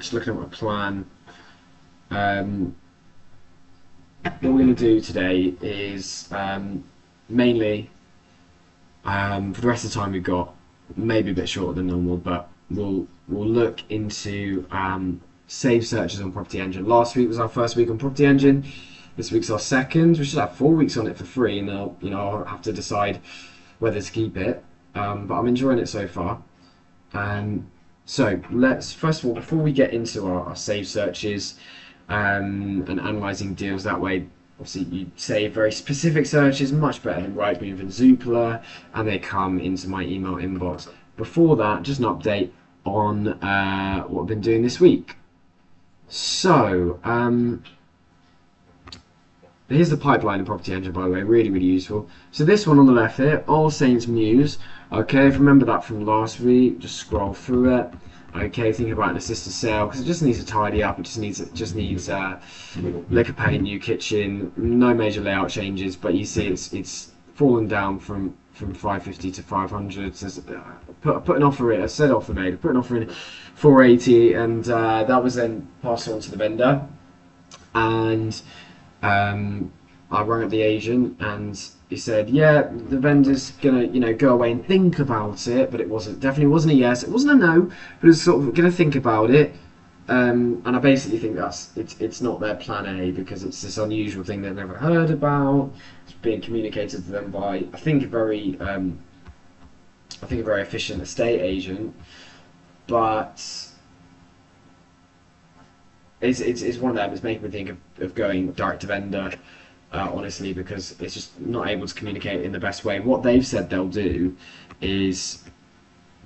just looking at my plan. What we're going to do today is mainly for the rest of the time we've got, maybe a bit shorter than normal, but we'll look into save searches on Property Engine. Last week was our first week on Property Engine. This week's our second. We should have 4 weeks on it for free, and I'll have to decide whether to keep it. But I'm enjoying it so far. So let's first of all, before we get into our save searches and analysing deals that way, obviously you save very specific searches, much better than Rightmove and Zoopla, and they come into my email inbox. Before that, just an update on what I've been doing this week. So here's the pipeline in Property Engine, by the way, really, really useful. So this one on the left here, All Saints Mews. Okay, if you remember that from last week, just scroll through it. Okay, think about an assisted sale because it just needs to tidy up. It just needs liquor paint, new kitchen, no major layout changes. But you see, it's fallen down from 550 to 500. So put an offer in, a said offer made. Put an offer in 480, and that was then passed on to the vendor. And I rang up the agent, and he said, "Yeah, the vendor's gonna, go away and think about it." But definitely wasn't a yes. It wasn't a no, but it was sort of gonna think about it. And I basically think it's not their plan A because it's this unusual thing they've never heard about. It's being communicated to them by I think a very efficient estate agent, but it's one of them. It's making me think of going direct to vendor. Honestly, because it's just not able to communicate in the best way. What they've said they'll do is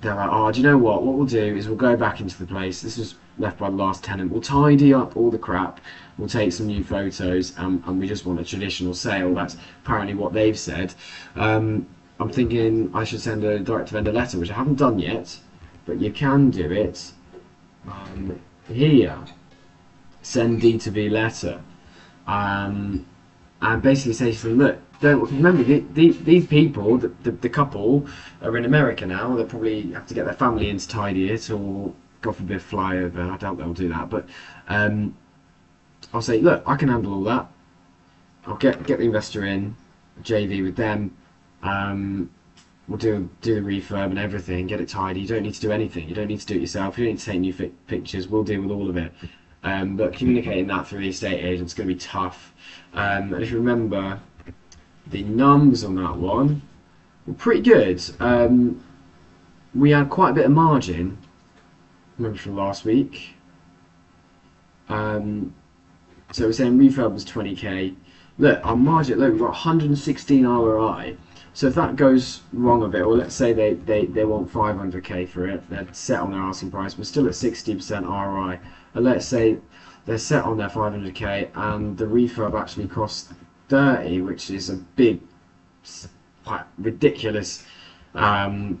they're like, "Oh, do you know what? What we'll do is we'll go back into the place. This was left by the last tenant. We'll tidy up all the crap. We'll take some new photos, and we just want a traditional sale." That's apparently what they've said. I'm thinking I should send a direct to vendor letter, which I haven't done yet, but you can do it here. Send D2V letter. And basically say to them, look, don't remember these people, the couple, are in America now. They'll probably have to get their family in to tidy it, or God forbid fly over. I doubt they'll do that, but I'll say, look, I can handle all that. I'll get the investor in, JV with them. We'll do the refurb and everything, get it tidy. You don't need to do anything. You don't need to do it yourself. You don't need to take new pictures. We'll deal with all of it. But communicating that through the estate agent is going to be tough. And if you remember, the numbers on that one were pretty good. We had quite a bit of margin, remember from last week. So we're saying refurb was 20k. Look, our margin, look, we've got 116 ROI. So if that goes wrong a bit, or let's say they want 500k for it, they're set on their asking price, we're still at 60% ROI. And let's say they're set on their 500k and the refurb actually costs 30, which is a big, quite ridiculous 50%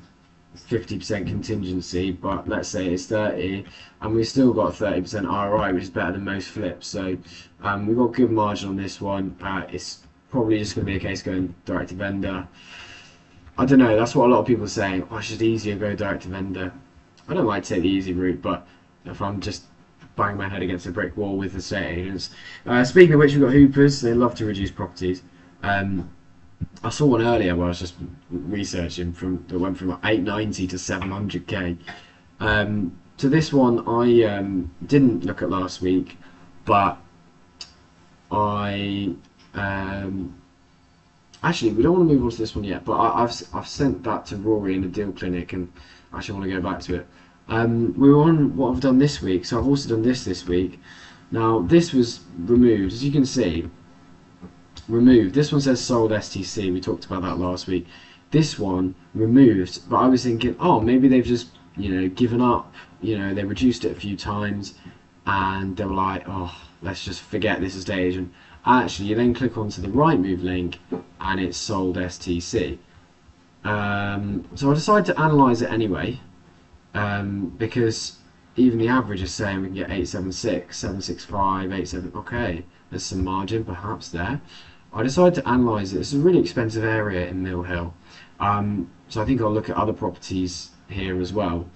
contingency, but let's say it's 30 and we've still got 30% ROI, which is better than most flips. So we've got good margin on this one. It's probably just going to be a case going direct to vendor. I don't know, that's what a lot of people are saying. Oh, it's just easier to go direct to vendor. I don't like to take the easy route, but if I'm just bang my head against a brick wall with the estate agents. Speaking of which, we've got Hoopers. They love to reduce properties. I saw one earlier where I was just researching that went from like 890 to 700k. So this one I didn't look at last week, but I actually we don't want to move on to this one yet. But I've sent that to Rory in the deal clinic, and I actually want to go back to it. We were on what I've done this week, so I've also done this week. Now this was removed, as you can see, removed. This one says sold STC, we talked about that last week. This one removed, but I was thinking, oh, maybe they've just, given up, they reduced it a few times and they were like, oh, let's just forget this estate agent. Actually, you then click onto the Rightmove link and it's sold STC. So I decided to analyse it anyway. Because even the average is saying we can get 876, 765, 87. Okay, there's some margin perhaps there. I decided to analyse it. It's a really expensive area in Mill Hill, so I think I'll look at other properties here as well.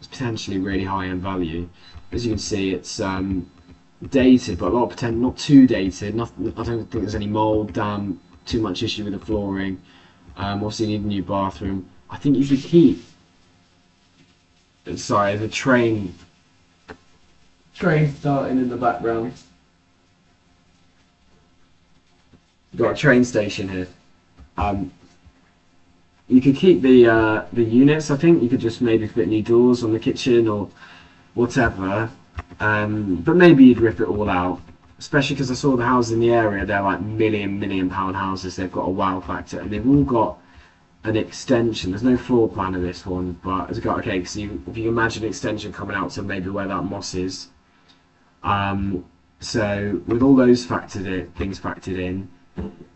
it's potentially really high-end value. As you can see, it's dated, but a lot of potential, not too dated. Nothing, I don't think there's any mold, damp, too much issue with the flooring. Obviously, you need a new bathroom. I think you could keep. Sorry, the train starting in the background. You've got a train station here. You could keep the units. I think you could just maybe fit new doors on the kitchen or whatever. But maybe you'd rip it all out. Especially because I saw the houses in the area. They're like million pound houses. They've got a wow factor, and they've all got an extension. There's no floor plan of this one, but it's got okay. So if you imagine an extension coming out to maybe where that moss is. So with all those things factored in,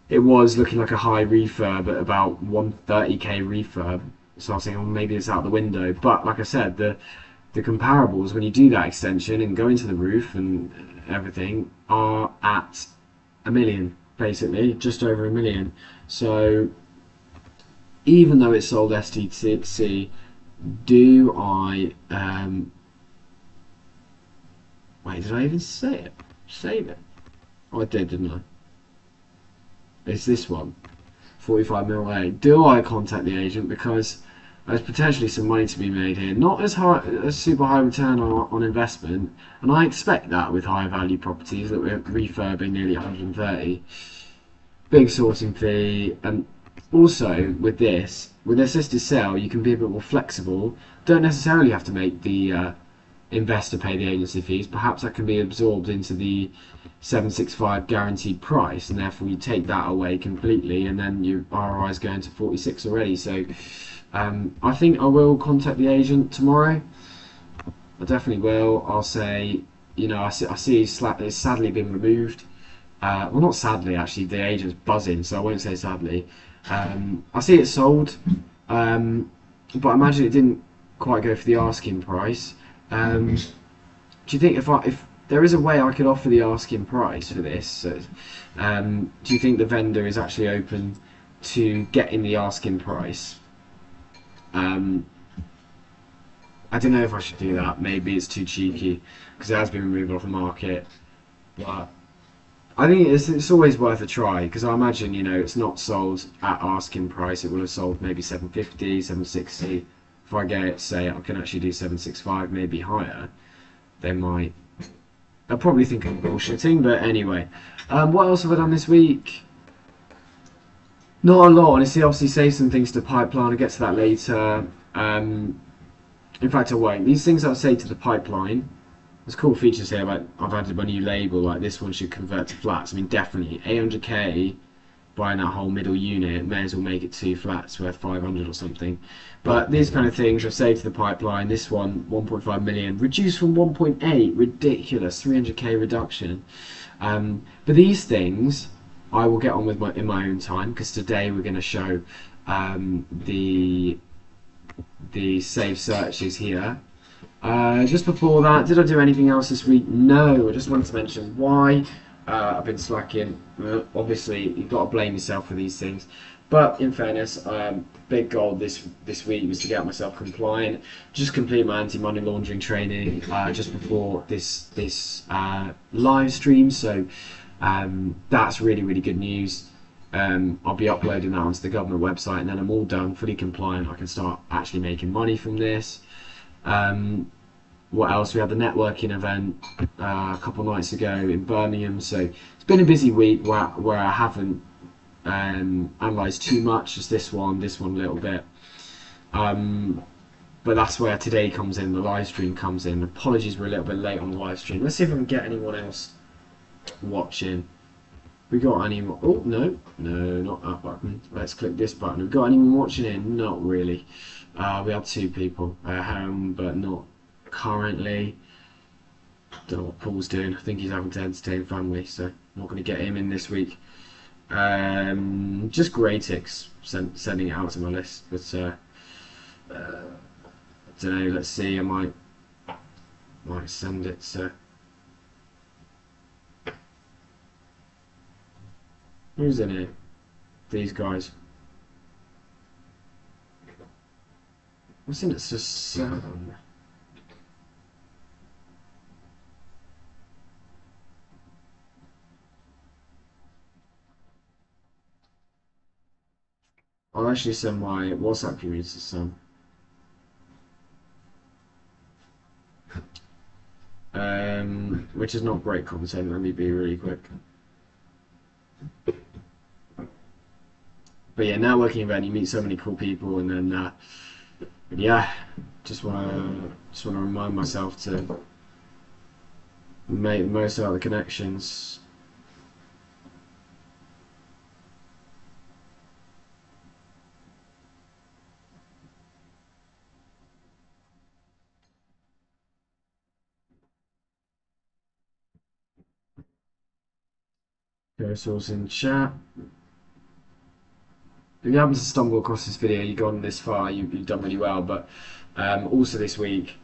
it was looking like a high refurb at about 130k refurb. So I was thinking, well, maybe it's out the window. But like I said, the comparables when you do that extension and go into the roof and everything are at $1 million, basically, just over $1 million. So even though it's sold STC, do I wait, did I even say it? Save it? Oh, I did, didn't I? It's this one, 45 mil A. Do I contact the agent because there's potentially some money to be made here? Not as high, a super high return on investment, and I expect that with high value properties that we're refurbing nearly 130. Big sorting fee, and also with assisted sale, you can be a bit more flexible. Don't necessarily have to make the investor pay the agency fees. Perhaps that can be absorbed into the 765 guaranteed price, and therefore you take that away completely, and then your ROI is going to 46 already. So I think I will contact the agent tomorrow. I definitely will. I'll say, you know, I see it's sadly been removed. Well, not sadly, actually, the agent's buzzing, so I won't say sadly. I see it sold, but I imagine it didn't quite go for the asking price. Do you think if there is a way I could offer the asking price for this, do you think the vendor is actually open to getting the asking price? I don't know if I should do that. Maybe it's too cheeky because it has been removed off the market, but I think it's always worth a try, because I imagine, you know, it's not sold at asking price. It will have sold maybe 750, 760. If I get it, say I can actually do 765, maybe higher, they'll probably think I'm bullshitting. But anyway, what else have I done this week? Not a lot, honestly. Obviously, save some things to pipeline. I'll get to that later. In fact, I won't. These things I'll say to the pipeline. There's cool features here, like I've added my new label, like this one should convert to flats. I mean, definitely 800k buying that whole middle unit, may as well make it 2 flats worth 500 or something. But these kind of things I've saved to the pipeline. This one, 1.5 million, reduced from 1.8, ridiculous, 300k reduction. But these things I will get on with in my own time, because today we're going to show the save searches here. Just before that, did I do anything else this week? No, I just wanted to mention why I've been slacking. Obviously, you've got to blame yourself for these things. But in fairness, big goal this week was to get myself compliant. Just complete my anti-money laundering training just before this live stream. So that's really good news. I'll be uploading that onto the government website, and then I'm all done, fully compliant. I can start actually making money from this. What else? We had the networking event a couple of nights ago in Birmingham, so it's been a busy week where I haven't analysed too much, just this one a little bit. But that's where today comes in, the live stream comes in. Apologies, we're a little bit late on the live stream. Let's see if I can get anyone else watching. We got anyone? Oh, no, not that button. Let's click this button. We've got anyone watching in? Not really. We have 2 people, but not currently. Don't know what Paul's doing. I think he's having to entertain family, so I'm not going to get him in this week. Just grey ticks, sending it out to my list, but I don't know. Let's see. I might send it to. Who's in here? These guys. I've seen it to 7. I'll actually send my WhatsApp community to some. Which is not great content. Let me be really quick. But yeah, networking event, you meet so many cool people, and then yeah, just wanna remind myself to make the most out of the connections. Go source in chat. If you happen to stumble across this video, you've gone this far, you've done really well. But also this week,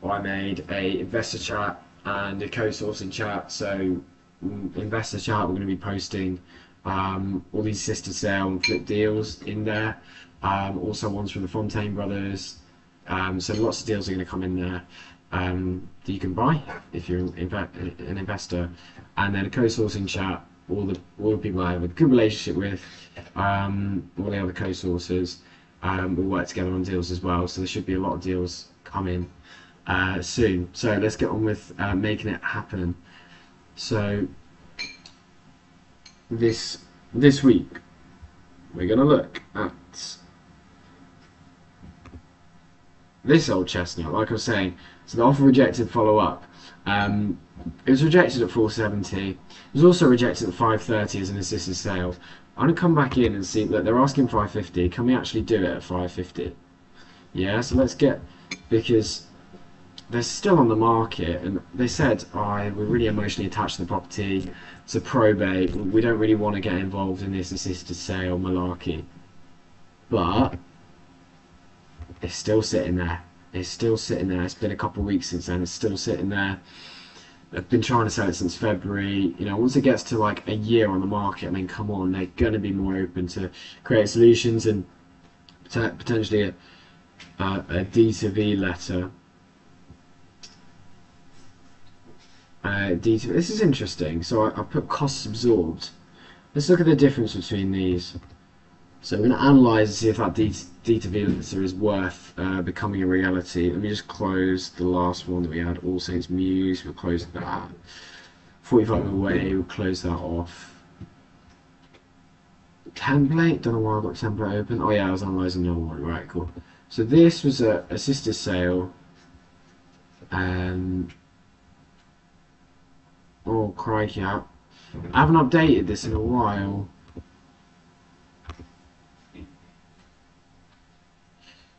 I made a investor chat and a co-sourcing chat. So investor chat, we're going to be posting all these sister sale and flip deals in there. Also ones from the Fontaine brothers. So lots of deals are going to come in there that you can buy if you're an investor. And then a co-sourcing chat, all the people I have a good relationship with, all the other co-sourcers, will work together on deals as well. So there should be a lot of deals coming soon. So let's get on with making it happen. So this week we're going to look at this old chestnut, like I was saying. So the offer rejected follow up. It was rejected at 470. It was also rejected at 530 as an assisted sale. I'm going to come back in and see that they're asking 550. Can we actually do it at 550? Yeah, so let's get, because they're still on the market, and they said, we're really emotionally attached to the property. It's a probate. We don't really want to get involved in this assisted sale malarkey. But it's still sitting there. It's still sitting there. It's been a couple of weeks since then. It's still sitting there. I've been trying to sell it since February. You know, once it gets to like a year on the market, I mean, come on, they're going to be more open to create solutions and potentially a D to V letter. This is interesting. So I put costs absorbed. Let's look at the difference between these. So we're going to analyse and see if that D to V letter is worth becoming a reality. Let me just close the last one that we had, All Saints Muse. We'll close that. 45 away, we'll close that off. Template, don't know why I've got template open. Oh yeah, I was analysing the other one. Right, cool. So this was a sister sale. Oh crikey, I haven't updated this in a while.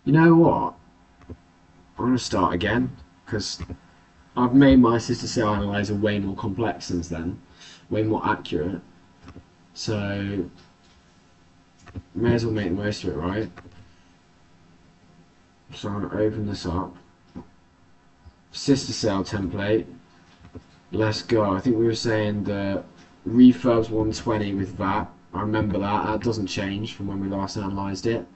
You know what? I'm going to start again, because I've made my sister sale analyzer way more complex since then, way more accurate. So may as well make the most of it, right? So I'm going to open this up. Sister sale template. Let's go. I think we were saying the refurbs 120 with that. I remember that. That doesn't change from when we last analysed it.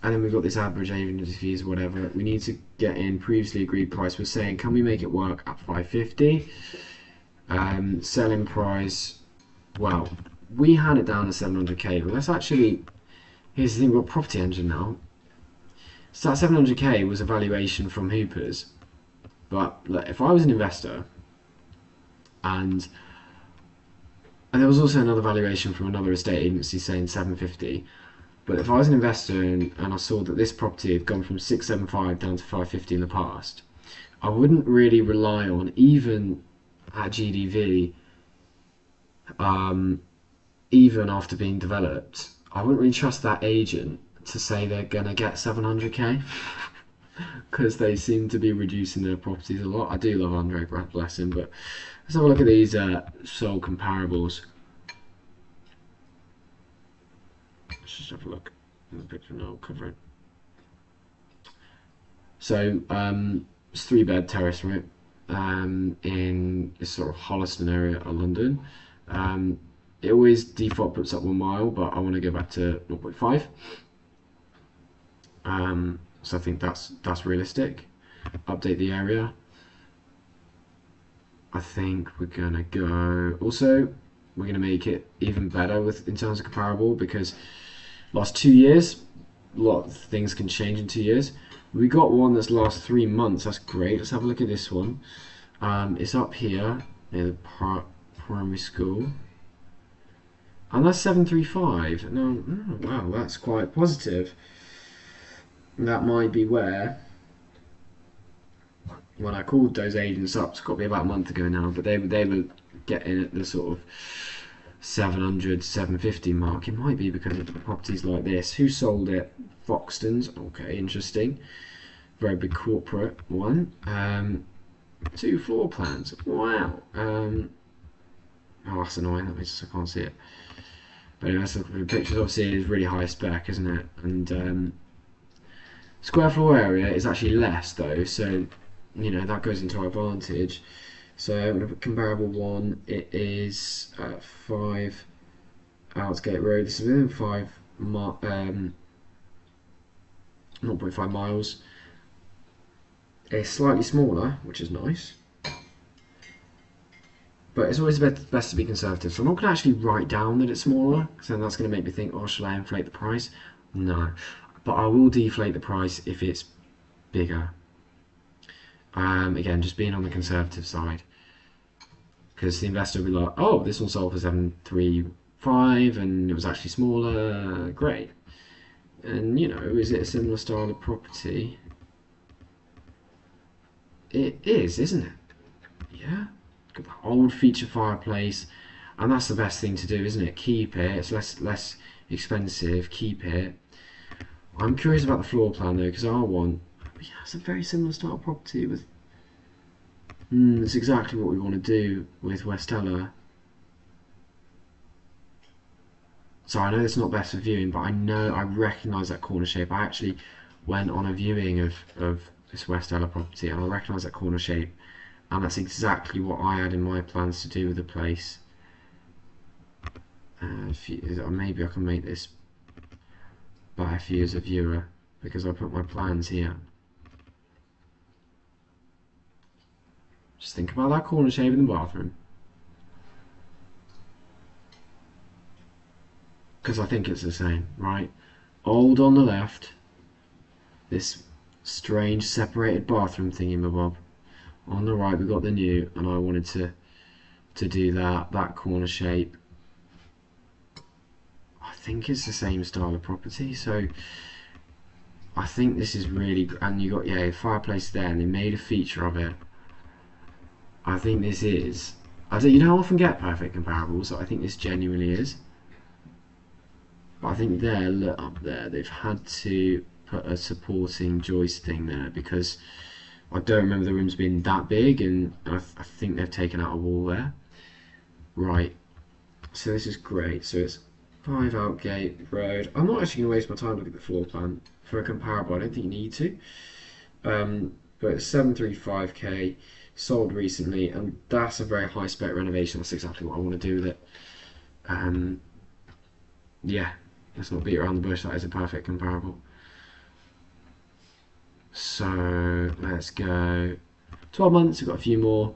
And then we've got this average agency fees, whatever. We need to get in previously agreed price. We're saying, can we make it work at 550? Selling price, well, we had it down to 700k, but let's actually, here's the thing, we've got Property Engine now. So that 700k was a valuation from Hoopers. But look, if I was an investor, and there was also another valuation from another estate agency saying 750, but if I was an investor and I saw that this property had gone from 675 down to 550 in the past, I wouldn't really rely on, even at GDV, even after being developed, I wouldn't really trust that agent to say they're going to get 700k, because they seem to be reducing their properties a lot. I do love Andre, bless him, but let's have a look at these sold comparables. Let's just have a look in the picture now, I'll cover it. So it's 3-bed terrace, right? In this sort of Holliston area of London. It always default puts up 1 mile, but I want to go back to 0.5. So I think that's realistic. Update the area. I think we're gonna go also we're going to make it even better with in terms of comparable, because last 2 years, a lot of things can change in 2 years. We got one that's last 3 months. That's great. Let's have a look at this one. It's up here near the primary school. And that's 735. No, wow, that's quite positive. That might be where, when I called those agents up, it's got to be about a month ago now, but they were getting at the sort of 700, 750 mark. It might be because of properties like this. Who sold it? Foxton's. Okay, interesting. Very big corporate one. 2 floor plans. Wow. Oh, that's annoying. That means I can't see it. But anyway, let's look at the pictures. Obviously, it is really high spec, isn't it? And square floor area is actually less, though. So, you know, that goes into our advantage. So, I'm going to put comparable one. It is 5 Outgate Road. This is within 0.5 miles. It's slightly smaller, which is nice. But it's always best to be conservative. So I'm not going to actually write down that it's smaller, because then that's going to make me think, oh, should I inflate the price? No. But I will deflate the price if it's bigger. Again, just being on the conservative side. Because the investor will be like, oh, this one sold for 735 and it was actually smaller. Great. And, you know, is it a similar style of property? It is, isn't it? Yeah. Got the old feature fireplace, and that's the best thing to do, isn't it? Keep it. It's less expensive. Keep it. I'm curious about the floor plan though, because R1, yeah, it's a very similar style property with. It's exactly what we want to do with West Ella. So I know it's not best for viewing, but I recognise that corner shape. I actually went on a viewing of this West Ella property, and I recognise that corner shape. And that's exactly what I had in my plans to do with the place. Maybe I can make this better for you as a viewer, because I put my plans here. Just think about that corner shape in the bathroom. Because I think it's the same, right? Old on the left, this strange separated bathroom thingy-mabob. On the right we've got the new, and I wanted to do that corner shape. I think it's the same style of property, so I think this is really, and you got, yeah, a fireplace there, and they made a feature of it. I think this is, you don't often get perfect comparables, so I think this genuinely is. But I think there, look up there, they've had to put a supporting joist thing there, because I don't remember the rooms being that big, and I think they've taken out a wall there. Right, so this is great. So it's 5 Outgate Road. I'm not actually going to waste my time looking at the floor plan for a comparable. I don't think you need to. But it's 735k, sold recently, and that's a very high spec renovation. That's exactly what I want to do with it. Yeah, let's not beat around the bush. That is a perfect comparable. So let's go 12 months. We've got a few more.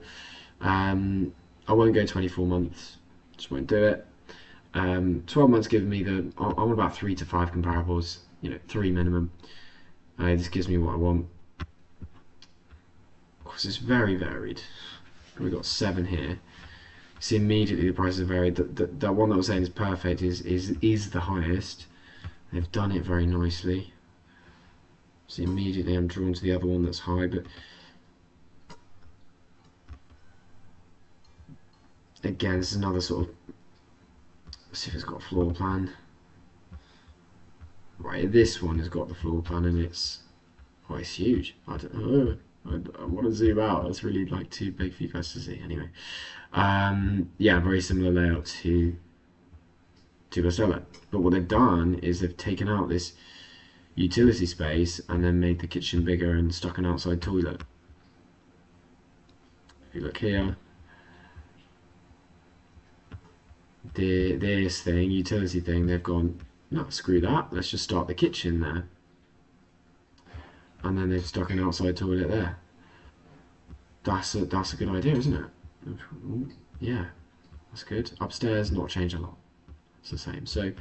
I won't go 24 months. Just won't do it. 12 months giving me I want about 3 to 5 comparables. You know, 3 minimum. This gives me what I want. Because it's very varied. We've got 7 here. See, immediately the prices are varied. That one that I was saying is perfect is the highest. They've done it very nicely. So immediately I'm drawn to the other one that's high, but again, this is another sort of, let's see if it's got a floor plan. Right, this one has got the floor plan, and it's huge. I don't know. I want to zoom out. That's really like too big for you guys to see. Anyway, yeah, very similar layout to West Ella. But what they've done is they've taken out this utility space and then made the kitchen bigger and stuck an outside toilet. If you look here, this thing, utility thing, they've gone, no, screw that, let's just start the kitchen there. And then they've stuck an outside toilet there. That's a good idea, isn't it? Yeah. That's good. Upstairs, not changed a lot. It's the same. So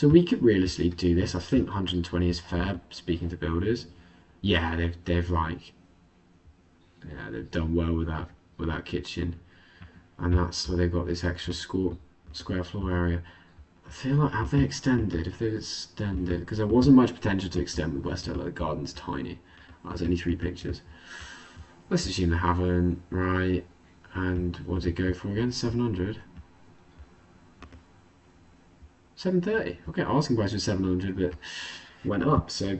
we could realistically do this. I think 120 is fair. Speaking to builders, yeah, they've like, yeah, they've done well with that kitchen, and that's where they've got this extra square floor area. I feel like have they extended? If they've extended, because there wasn't much potential to extend with West Ella. The garden's tiny. There's only 3 pictures. Let's assume they haven't, right? And what did it go for again? 700. 730. Okay, asking price was 700, but went up, so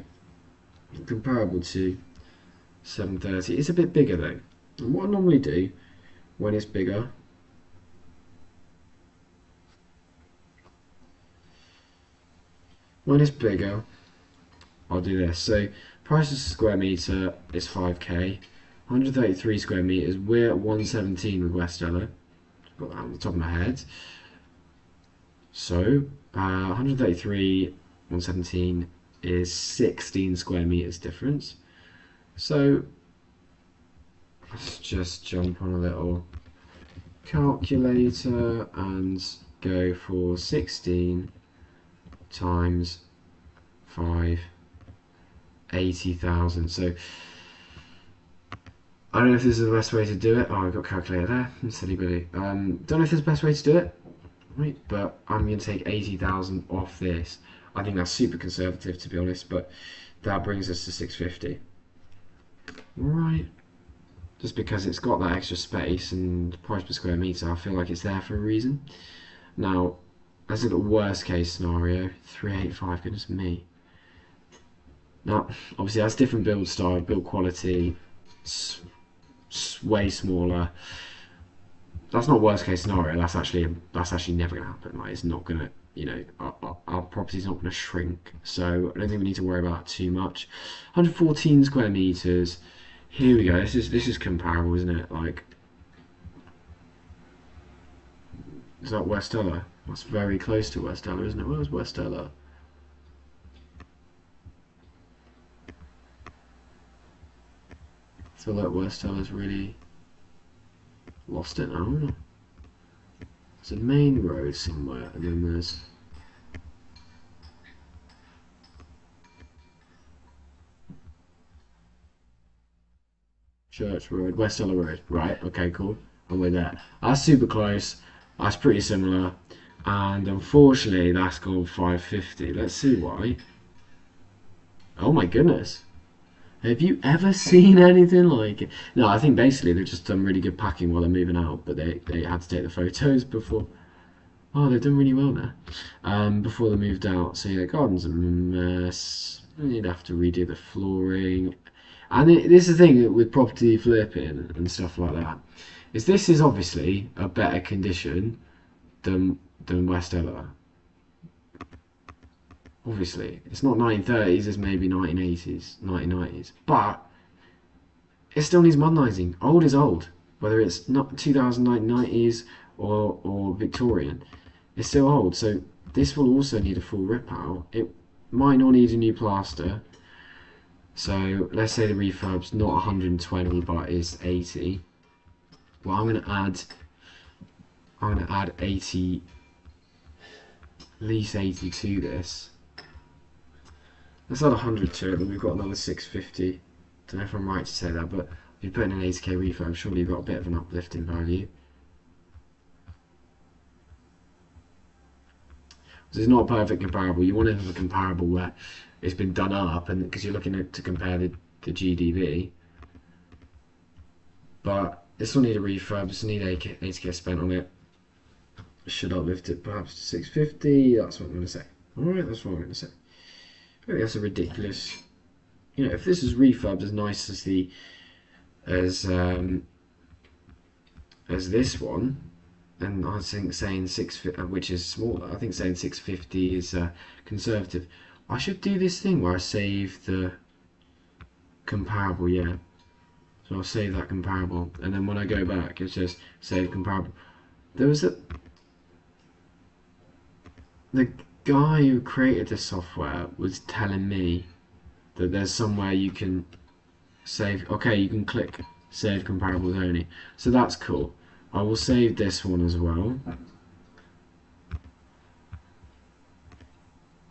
comparable to 730. It's a bit bigger though. And what I normally do when it's bigger, I'll do this. So price per square meter is 5k. 133 square meters. We're at 117 with West Ella. Got that on the top of my head. So 133, 117 is 16 square meters difference. So let's just jump on a little calculator and go for 16 times 5, 80,000. So I don't know if this is the best way to do it. Oh, I've got a calculator there. I'm silly Billy. Don't know if this is the best way to do it. Right, but I'm going to take 80,000 off this. I think that's super conservative, to be honest, but that brings us to 650. Right. Just because it's got that extra space and price per square meter, I feel like it's there for a reason. Now, let's look at worst case scenario. 385, goodness me. Now, obviously that's different build style, build quality, way smaller. That's not worst case scenario. That's actually never going to happen. Like, it's not going to, you know, our property's not going to shrink. So I don't think we need to worry about that too much. 114 square meters. Here we go. This is comparable, isn't it? Like, is that West Ella? That's very close to West Ella, isn't it? Where's West Ella? I feel like West Ella's really lost it now. There's a main road somewhere, and then there's Church Road, West Ella Road. Right, okay, cool. And we're there. That's super close. That's pretty similar. And unfortunately, that's gone 550. Let's see why. Oh my goodness. Have you ever seen anything like it? No, I think basically they've just done really good packing while they're moving out, but they had to take the photos before. Oh, they've done really well there. Before they moved out. So yeah, the garden's a mess. You'd have to redo the flooring. And this is the thing with property flipping and stuff like that. This is obviously a better condition than West Ella. Obviously, it's not 1930s, it's maybe 1980s, 1990s, but it still needs modernising. Old is old, whether it's not 2090s or Victorian, it's still old. So this will also need a full rip out. It might not need a new plaster. So let's say the refurb's not 120 but is 80. Well, I'm gonna add 80, at least 80 to this. Let's add 100 to it, but we've got another 650. Don't know if I'm right to say that, but if you put in an 80k refurb, surely you've got a bit of an uplift in value. So it's not a perfect comparable. You want to have a comparable where it's been done up, and because you're looking to compare the GDV. But it still need a refurb. Just need 80k spent on it. Should uplift it perhaps to 650. That's what I'm going to say. All right, that's what I'm going to say. I think that's a ridiculous. You know, if this is refurbed as nice as as this one, and I think saying 650, which is smaller, I think saying 650 is conservative. I should do this thing where I save the comparable, yeah. So I'll save that comparable, and then when I go back, it's just save comparable. There was the guy who created this software was telling me that there's somewhere you can save. Okay, you can click save comparables only, so that's cool. I will save this one as well.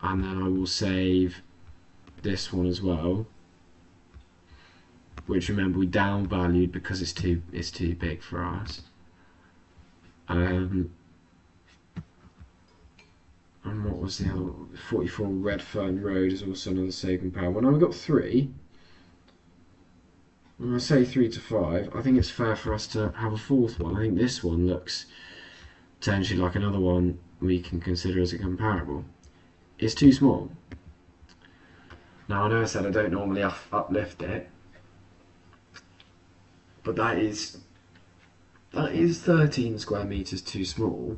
And then I will save this one as well. Which, remember, we downvalued because it's too big for us. And what was the other 44 Redfern Road is also another saving power. Well, now we've got 3. When I say 3 to 5, I think it's fair for us to have a 4th one. I think this one looks potentially like another one we can consider as a comparable. It's too small. Now, I know I said I don't normally uplift it, but that is 13 square meters too small,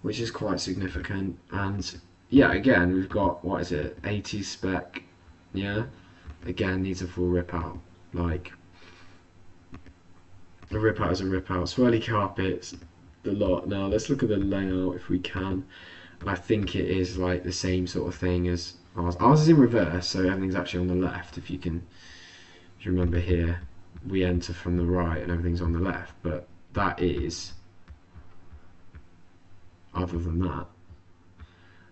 which is quite significant. And yeah, again, we've got, what is it, 80 spec, yeah, again needs a full rip out. Like, a rip out is a rip out. Swirly carpets, the lot. Now let's look at the layout if we can. And I think it is like the same sort of thing as ours. Ours is in reverse, so everything's actually on the left. If you remember here, we enter from the right and everything's on the left, but that is, other than that,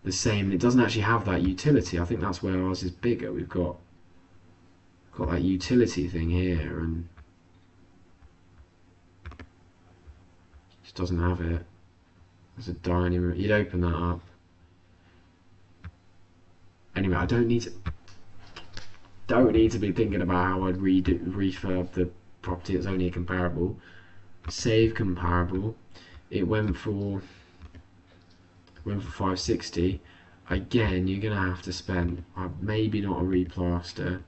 the same. It doesn't actually have that utility. I think that's where ours is bigger. We've got that utility thing here, and just doesn't have it. There's a dining room. You'd open that up. Anyway, I don't need to be thinking about how I'd refurb the property. It's only a comparable. Save comparable. It went for 560. Again, you're gonna have to spend maybe not a replaster.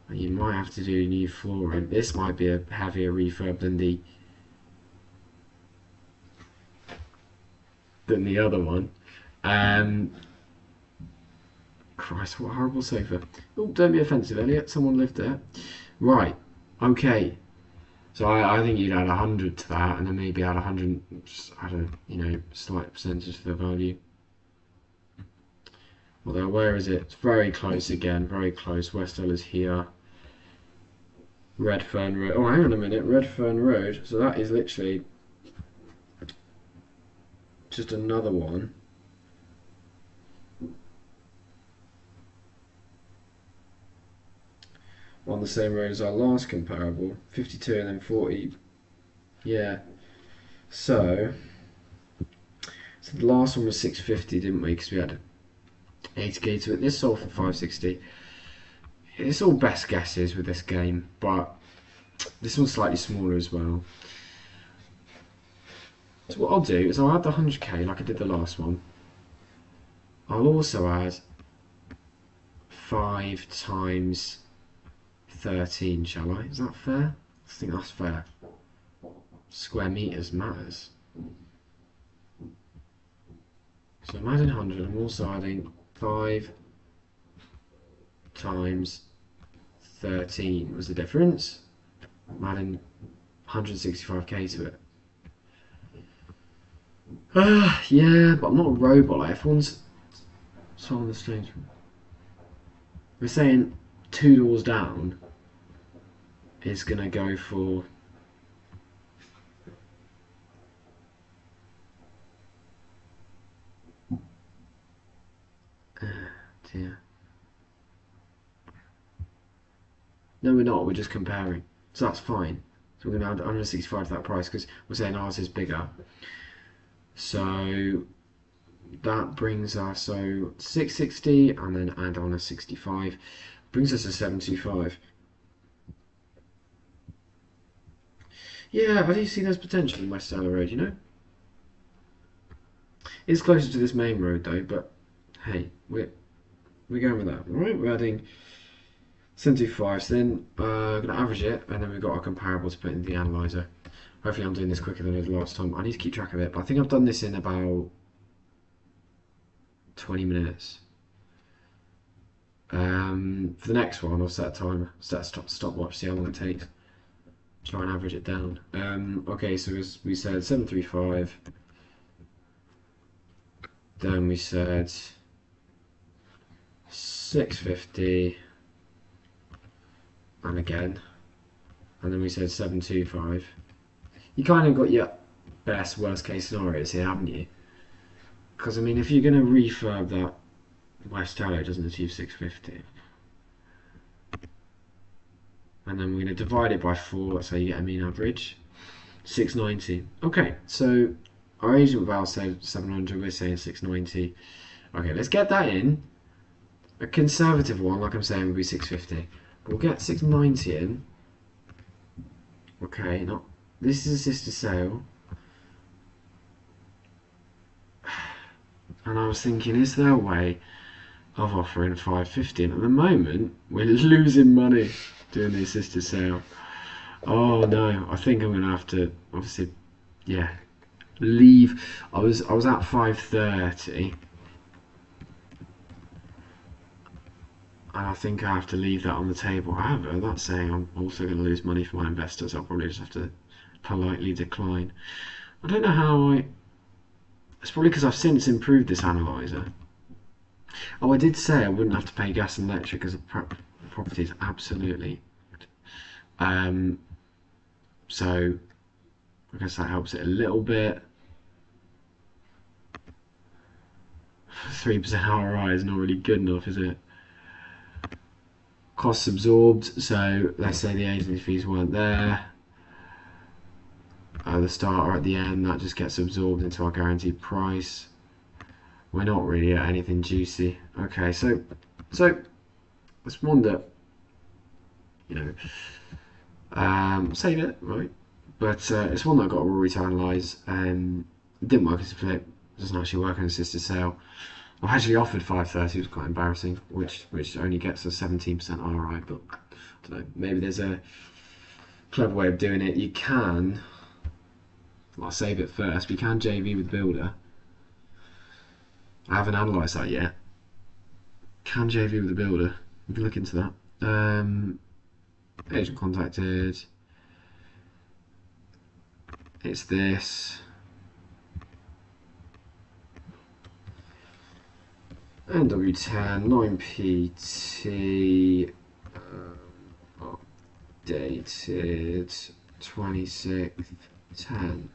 You might have to do new flooring. This might be a heavier refurb than the other one. Christ, what a horrible sofa. Oh, don't be offensive, Elliot. Someone lived there. Right. Okay. So I think you'd add 100 to that, and then maybe add 100. Just add a slight percentage for the value. Although, where is it? It's very close again. Very close. Westall is here. Redfern Road. Oh, hang on a minute. Redfern Road. So that is literally just another one. On the same road as our last comparable. 52 and then 40. Yeah. So the last one was 650, didn't we? Because we had 80k to it. This sold for 560. It's all best guesses with this game, but this one's slightly smaller as well. So what I'll do is I'll add the 100k like I did the last one. I'll also add 5 times 13, shall I? Is that fair? I think that's fair. Square meters matters. So I'm adding 100. I'm also adding 5 times 13 was the difference. I'm adding 165k to it. Yeah, but I'm not a robot. Like, everyone's solving the strange. We're saying 2 doors down is gonna go for dear. No, we're not. We're just comparing, so that's fine. So we're gonna add 165 to that price because we're saying ours is bigger. So that brings us 660 and then add on a 65 brings us to 725. Yeah, I do see there's potential in West Ella Road, you know. It's closer to this main road though, but hey, we're going with that. Alright, we're adding 725, so then we're going to average it, and then we've got our comparable to put in the analyzer. Hopefully I'm doing this quicker than I did last time. I need to keep track of it, but I think I've done this in about 20 minutes. For the next one, I'll set a timer, set a stopwatch, see how long it takes. Try and average it down. Okay, so as we said 735. Then we said 650. And again. And then we said 725. you kind of got your best worst case scenarios here, haven't you? Because I mean, if you're going to refurb that West Tower doesn't achieve 650, and then we're going to divide it by 4, let's say you get a mean average, 690. Okay, so our agent value said 700, we're saying 690. Okay, let's get that in. A conservative one, like I'm saying, would be 650. But we'll get 690 in. Okay, now this is a sister sale. And I was thinking, is there a way of offering 550? And at the moment, we're losing money doing the assisted sale. Oh no, I think I'm gonna have to obviously, yeah, leave. I was at 530, and I think I have to leave that on the table. However, that's saying I'm also going to lose money for my investors. I'll probably just have to politely decline. I don't know how I. It's probably because I've since improved this analyzer. Oh, I did say I wouldn't have to pay gas and electric because the property is absolutely. So I guess that helps it a little bit. 3% ROI is not really good enough, is it? Costs absorbed, so let's say the agency fees weren't there. The start or at the end, that just gets absorbed into our guaranteed price. We're not really at anything juicy. Okay, so let's wonder, you know, save it, right? But it's one that I got Rory to analyse. It didn't work as a flip. It doesn't actually work on a sister sale. I've actually offered 530, it was quite embarrassing, which only gets us 17% ROI, but I don't know, maybe there's a clever way of doing it. You can, I'll save it first, but you can JV with Builder. I haven't analysed that yet. Can JV with the Builder, we can look into that. Agent contacted, it's this. NW10, 9PT, updated 26/10.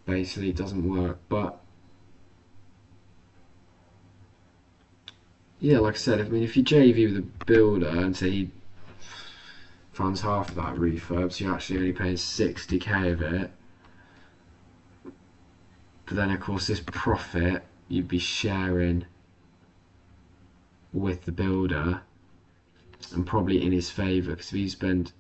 Basically, it doesn't work, but yeah, like I said, I mean, if you JV with a builder and say he funds half of that refurb, so you're actually only paying 60k of it, but then of course this profit you'd be sharing with the builder and probably in his favour, because if you spend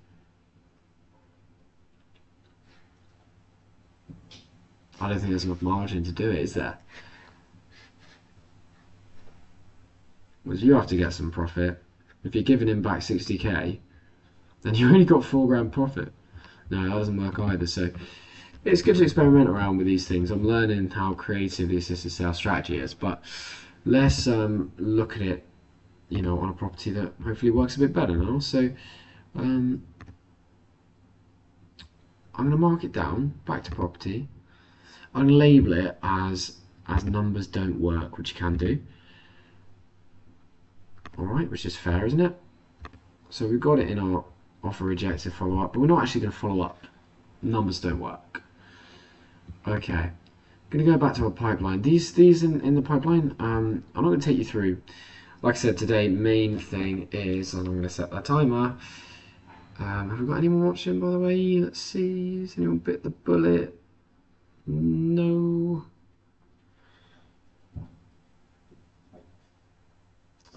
I don't think there's enough margin to do it, is there? Because you have to get some profit. If you're giving him back 60k, then you only got 4 grand profit. No, that doesn't work either. So it's good to experiment around with these things. I'm learning how creative the assisted sales strategy is, but let's look at it, you know, on a property that hopefully works a bit better now. So I'm going to mark it down, back to property. I'm going to label it as numbers don't work, which you can do. Alright, which is fair, isn't it? So we've got it in our offer rejected follow up, but we're not actually going to follow up. Numbers don't work. Okay, I'm going to go back to our pipeline. These in the pipeline, I'm not going to take you through. Like I said today, main thing is, and I'm going to set that timer. Have we got any more option, by the way? Let's see. Has anyone bit the bullet? No.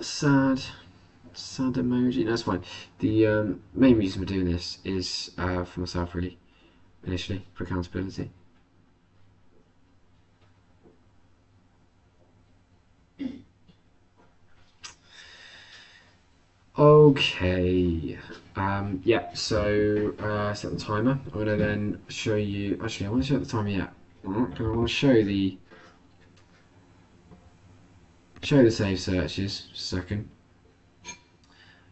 Sad emoji. No, that's fine. The main reason we're doing this is for myself, really, initially, for accountability. Okay. Yeah, so set the timer. I'm going to then show you. Actually, I want to show the timer yet. I want to show the save searches. Just a second.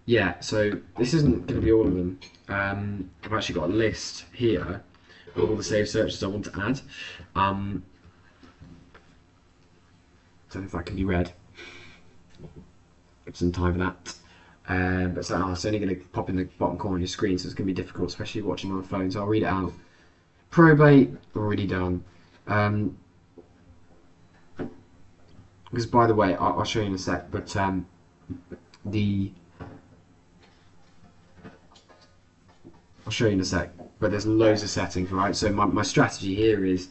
Yeah, so this isn't going to be all of them. I've actually got a list here of all the save searches I want to add. Don't know if that can be read. Give some time for that. But it's only going to pop in the bottom corner of your screen, so it's going to be difficult, especially watching on a phone. So I'll read it out. Probate already done. Because by the way, I'll show you in a sec. But the I'll show you in a sec. But there's loads of settings, right? So my strategy here is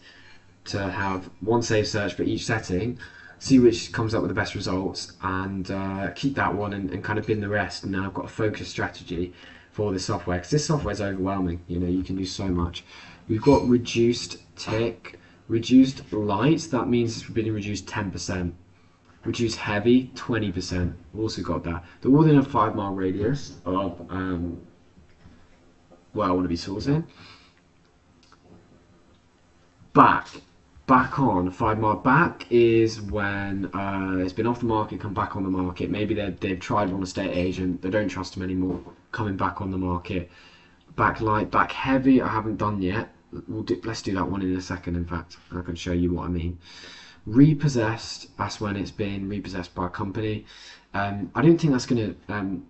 to have one save search for each setting, see which comes up with the best results, and keep that one and kind of bin the rest. And now I've got a focused strategy for this software, because this software is overwhelming. You know, you can do so much. We've got reduced tick, reduced light. That means it's been reduced 10%. Reduced heavy 20%. We've also got that. They're all within a 5-mile radius of where I want to be sourcing. Back on 5-mile back is when it's been off the market, come back on the market. Maybe they've tried one estate agent, they don't trust them anymore, coming back on the market. Back light, back heavy, I haven't done yet. Let's do that one in a second. In fact, I can show you what I mean. Repossessed, that's when it's been repossessed by a company. I don't think that's going to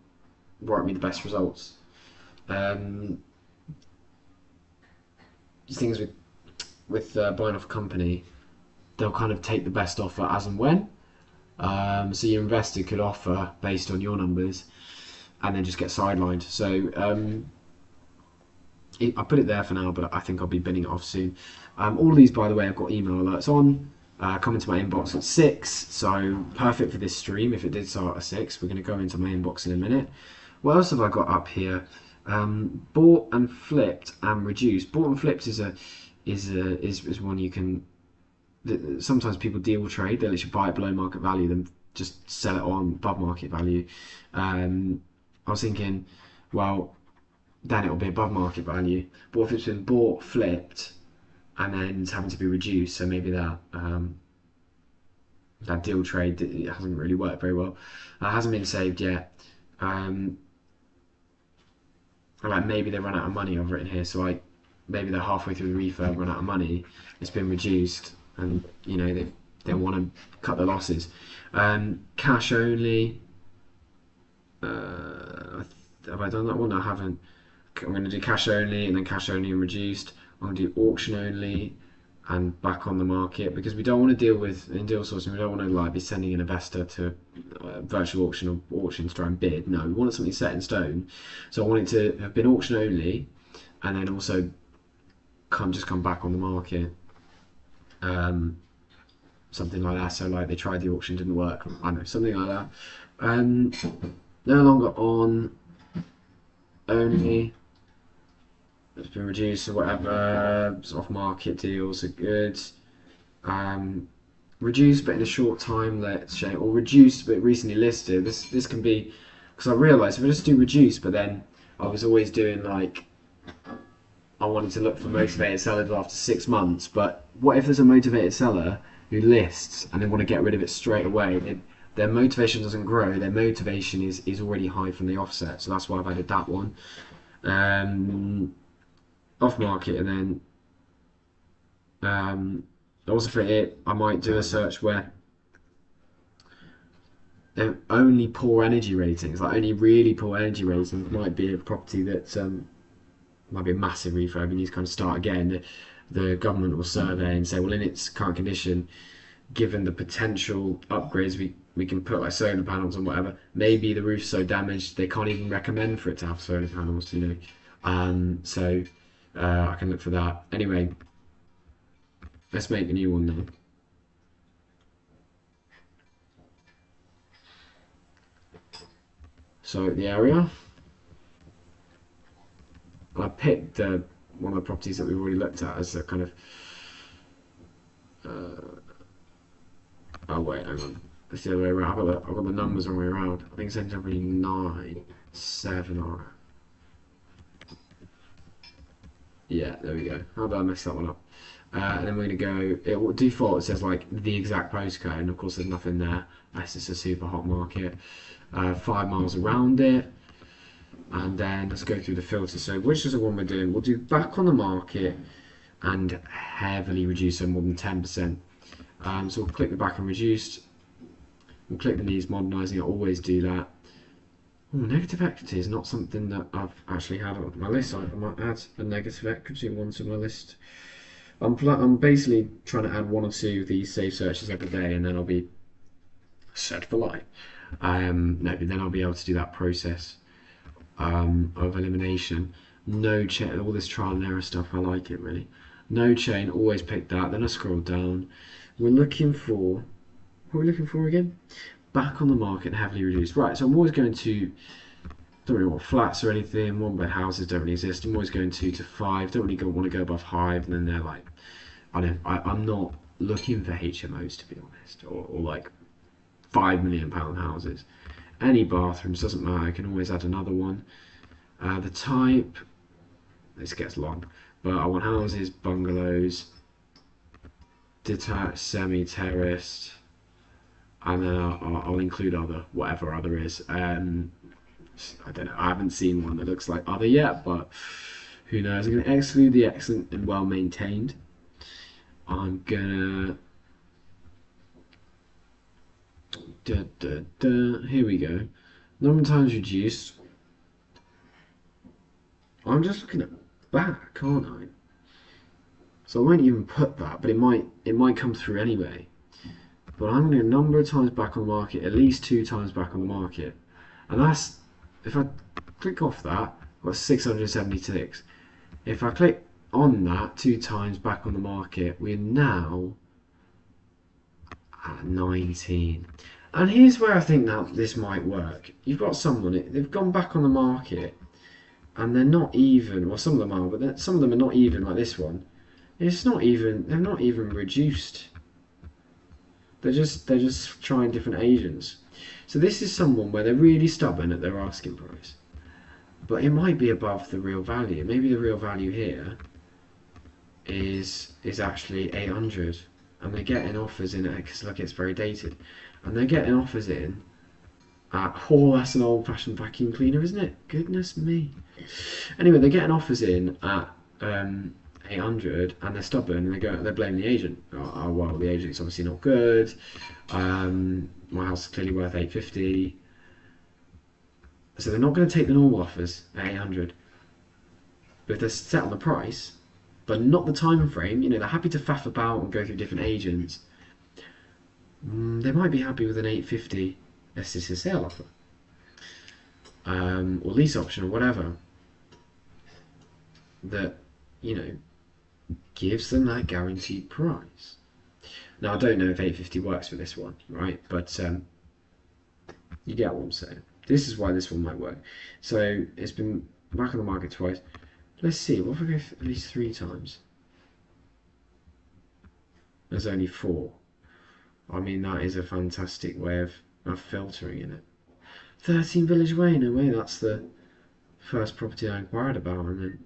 work me the best results. Things with buying off a company, they'll kind of take the best offer as and when. So your investor could offer based on your numbers and then just get sidelined. So I put it there for now, but I think I'll be binning it off soon. All of these, by the way, I've got email alerts on. Coming to my inbox at 6, so perfect for this stream. If it did start at 6, we're going to go into my inbox in a minute. What else have I got up here? Bought and flipped and reduced. Bought and flipped is one you can. Sometimes people deal trade. They literally buy it below market value, then just sell it on above market value. I was thinking, well, then it'll be above market value. But if it's been bought, flipped, and then it's having to be reduced, so maybe that deal trade, it hasn't really worked very well. It hasn't been saved yet. Like maybe they run out of money. I've written here, so like maybe they're halfway through the refurb, run out of money. It's been reduced, and you know they want to cut the losses. Cash only. Have I done that one? I haven't. I'm going to do cash only, and then cash only and reduced. I'm going to do auction only and back on the market, because we don't want to deal with, in deal sourcing, we don't want to like be sending an investor to virtual auction or auctions to try and bid. No, we want something set in stone. So I want it to have been auction only and then also just come back on the market. Something like that. So like they tried the auction, didn't work. I don't know, something like that. No longer on only. It's been reduced or whatever. It's off market deals are good. Reduced but in a short time, let's say, or reduced but recently listed. This can be, because I realised if I just do reduced, but then I was always doing like, I wanted to look for motivated sellers after 6 months. But what if there's a motivated seller who lists and they want to get rid of it straight away? Their motivation doesn't grow. Their motivation is already high from the offset. So that's why I've added that one. Off market, and then also for it, I might do a search where they're only poor energy ratings, like only really poor energy ratings. Might be a property that might be a massive refurb. You need to kind of start again. The government will survey and say, well, in its current condition, given the potential upgrades we can put like solar panels and whatever, maybe the roof's so damaged they can't even recommend for it to have solar panels, you know. So I can look for that. Anyway, let's make a new one now. So the area, I picked one of the properties that we've already looked at as a kind of oh wait, hang on, it's the other way around. I've got the numbers wrong way around. I think it's every 9, 7 or yeah, there we go. How did I mess that one up? And then we're going to go, it will default, it says like the exact postcode, and of course there's nothing there. That's just a super hot market. 5 miles around it. And then let's go through the filter. So which is the one we're doing? We'll do back on the market and heavily reduce, so more than 10%. So we'll click the back and reduced. We'll click the needs modernising, I always do that. Oh, negative equity is not something that I've actually had on my list. I might add a negative equity one to my list. I'm basically trying to add one or two of these save searches every day, and then I'll be set for life. No, but then I'll be able to do that process of elimination. No chain, all this trial and error stuff. I like it really. No chain, always pick that. Then I scroll down. We're looking for, what are we looking for again? Back on the market, heavily reduced. Right, so I'm always going to, don't really want flats or anything. One bed houses don't really exist. I'm always going 2 to 5. Don't really want to go above Hive, and then they're like, I'm not looking for HMOs to be honest, or like £5 million houses. Any bathrooms doesn't matter. I can always add another one. The type, this gets long, but I want houses, bungalows, detached, semi-terraced, and then I'll include other, whatever other is. I don't know. I haven't seen one that looks like other yet, but who knows? I'm going to exclude the excellent and well maintained. I'm gonna here we go. Number of times reduced. I'm just looking at back, aren't I? So I won't even put that, but it might come through anyway. But I'm going to number of times back on the market, at least 2 times back on the market, and that's, if I click off that, I've got 676. If I click on that 2 times back on the market, we're now at 19. And here's where I think that this might work. You've got someone, they've gone back on the market, and they're not even, well some of them are, but some of them are not even like this one. It's not even, they're not even reduced. They're just trying different agents. So this is someone where they're really stubborn at their asking price. But it might be above the real value. Maybe the real value here is actually 800. And they're getting offers in it, because look, it's very dated. And they're getting offers in at, oh, that's an old-fashioned vacuum cleaner, isn't it? Goodness me. Anyway, they're getting offers in at 800, and they're stubborn, and they're blaming the agent. Oh well, the agent's obviously not good. My house is clearly worth 850. So they're not going to take the normal offers at 800. But if they're set on the price, but not the time frame, they're happy to faff about and go through different agents. They might be happy with an 850 SCC sale offer, or lease option, or whatever, that gives them that guaranteed price. Now I don't know if 850 works for this one, right? But you get what I'm saying. This is why this one might work. So it's been back on the market twice. Let's see, what if I go at least 3 times? There's only 4. I mean, that is a fantastic way of filtering in it. 13 Village Way, no way, that's the first property I inquired about, and then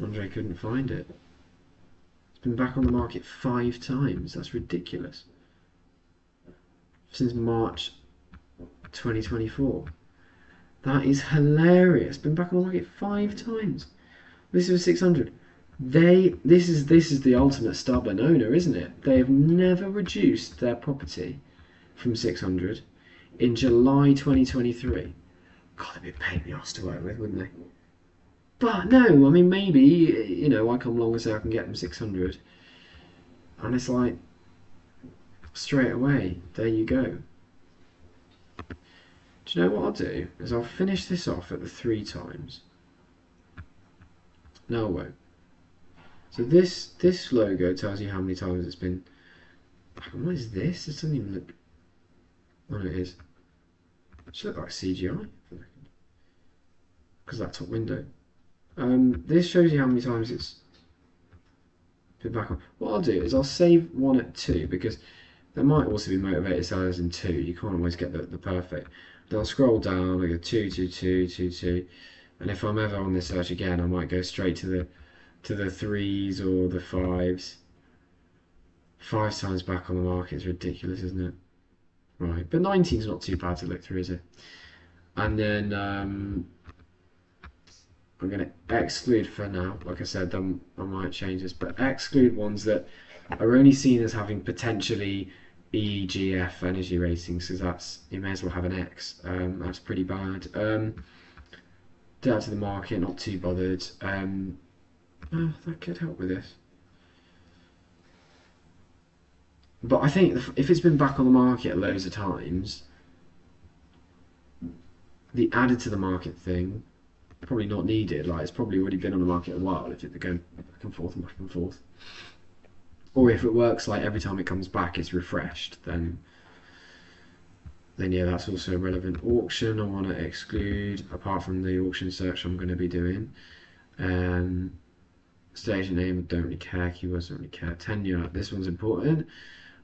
Andre couldn't find it. It's been back on the market 5 times, that's ridiculous. Since March 2024. That is hilarious. Been back on the market 5 times. This is 600. This is the ultimate stubborn owner, isn't it? They have never reduced their property from 600 in July 2023. God, they'd be a pain in the arse to work with, wouldn't they? But no, I mean, maybe, I come along and say I can get them 600. And it's like, straight away, there you go. Do you know what I'll do? Is I'll finish this off at the 3 times. No, I won't. So this logo tells you how many times it's been. What is this? This doesn't even look. Oh, it is. It should look like CGI. Because that top window. This shows you how many times it's been back on. What I'll do is I'll save one at 2, because there might also be motivated sellers in 2. You can't always get the perfect. Then I'll scroll down. I go 2, 2, 2, 2, 2, and if I'm ever on this search again, I might go straight to the 3s or the 5s. 5 times back on the market is ridiculous, isn't it? Right, but 19's not too bad to look through, is it? And then I'm going to exclude for now. Like I said, I might change this, but exclude ones that are only seen as having potentially EGF energy ratings, because that's, you may as well have an X. That's pretty bad. Down to the market, not too bothered. That could help with this. But I think if it's been back on the market loads of times, the added to the market thing, probably not needed. Like, it's probably already been on the market a while if it's going back and forth and back and forth. Or if it works like every time it comes back it's refreshed, then yeah, that's also relevant. Auction I want to exclude, apart from the auction search I'm going to be doing. Station name, don't really care. Keywords, don't really care. Tenure, this one's important.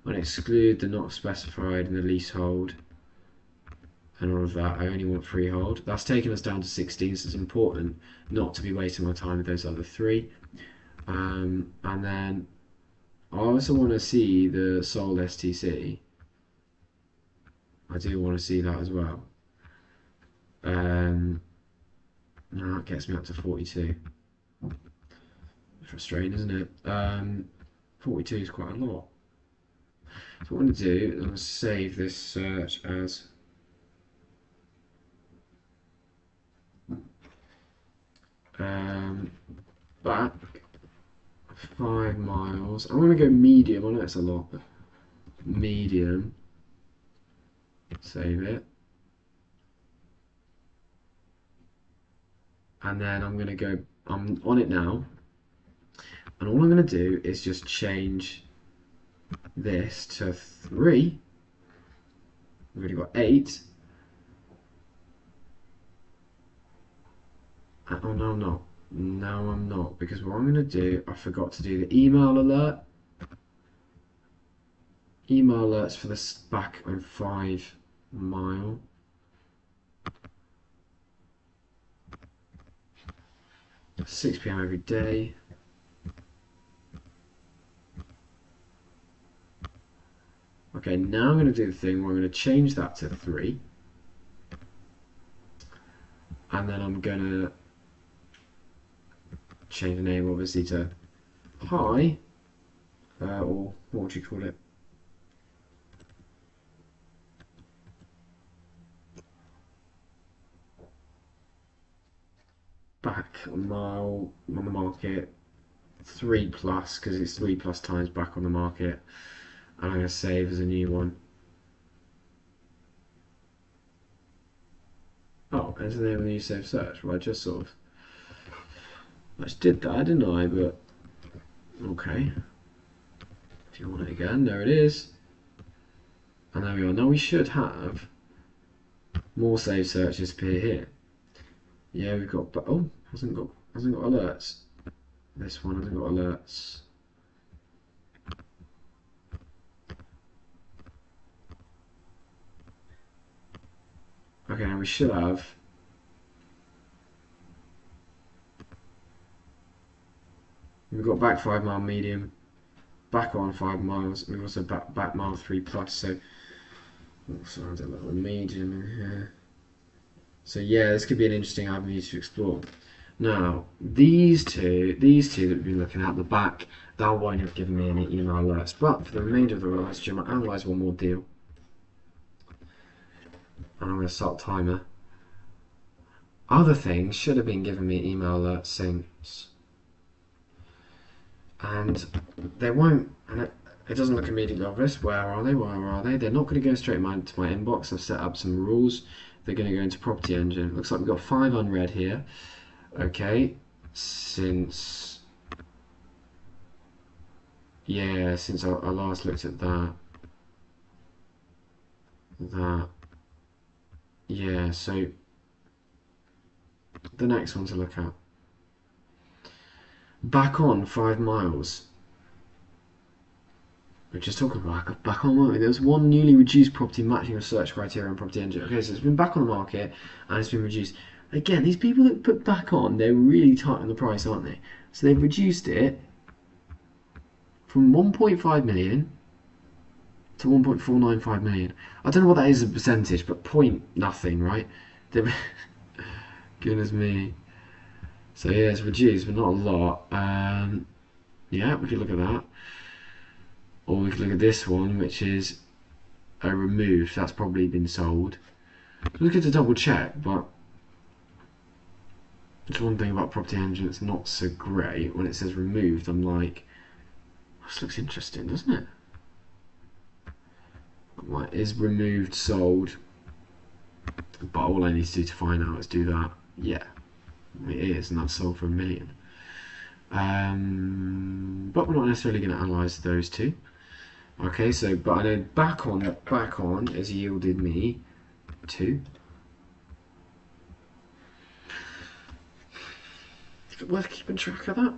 I want to exclude the not specified and the leasehold and all of that. I only want freehold. That's taken us down to 16, so it's important not to be wasting my time with those other three. And then I also want to see the sold STC. I do want to see that as well. Now that gets me up to 42. Frustrating, isn't it? 42 is quite a lot. So what I'm going to do is I'm going to save this search as back 5 miles. I'm going to go medium. I know it's a lot, but medium. Save it. And then I'm going to go, I'm on it now. And all I'm going to do is just change this to 3. We've already got 8. Oh, no, I'm not. No, I'm not. Because what I'm going to do, I forgot to do the email alert. Email alerts for this back on 5 mile. At 6 PM every day. Okay, now I'm going to do the thing where I'm going to change that to 3. And then I'm going to change the name obviously to hi, or what would you call it? Back mile on the market, 3 plus, because it's 3 plus times back on the market. And I'm going to save as a new one. Oh, enter the name of the new save search. Well, I just did that, didn't I? But okay. If you want it again, there it is. And there we are. Now we should have more save searches appear here. Yeah, we've got, but oh, hasn't got alerts. This one hasn't got alerts. Okay, now we should have. We've got back 5 mile medium, back on 5 miles, and we've also back mile 3 plus. So, also add a little medium in here. So yeah, this could be an interesting avenue to explore. Now, these two that we've been looking at, the back, that won't have given me any email alerts. But for the remainder of the live stream, I'll analyse one more deal. And I'm going to start timer. Other things should have been giving me email alerts since. And they won't, and it doesn't look immediately obvious. Where are they? Where are they? They're not going to go straight to my inbox. I've set up some rules. They're going to go into property engine. Looks like we've got 5 unread here. Okay, since I last looked at that. Yeah, so the next one to look at. Back on 5 miles. We're just talking about back on, weren't we? There was one newly reduced property matching your search criteria on property engine. Okay, so it's been back on the market and it's been reduced. Again, these people that put back on, they're really tight on the price, aren't they? So they've reduced it from 1.5 million to 1.495 million. I don't know what that is as a percentage, but point nothing, right? Goodness me. So yeah, it's reduced, but not a lot. Yeah, we could look at that. Or we could look at this one, which is removed. That's probably been sold. It's good to double check, but it's one thing about Property Engine that's not so great. When it says removed, I'm like, this looks interesting, doesn't it? I'm like, is removed sold? But all I need to do to find out is do that. Yeah, it is, and that's sold for $1 million. But we're not necessarily going to analyse those two. Okay, so but I know back on has yielded me 2. Is it worth keeping track of that?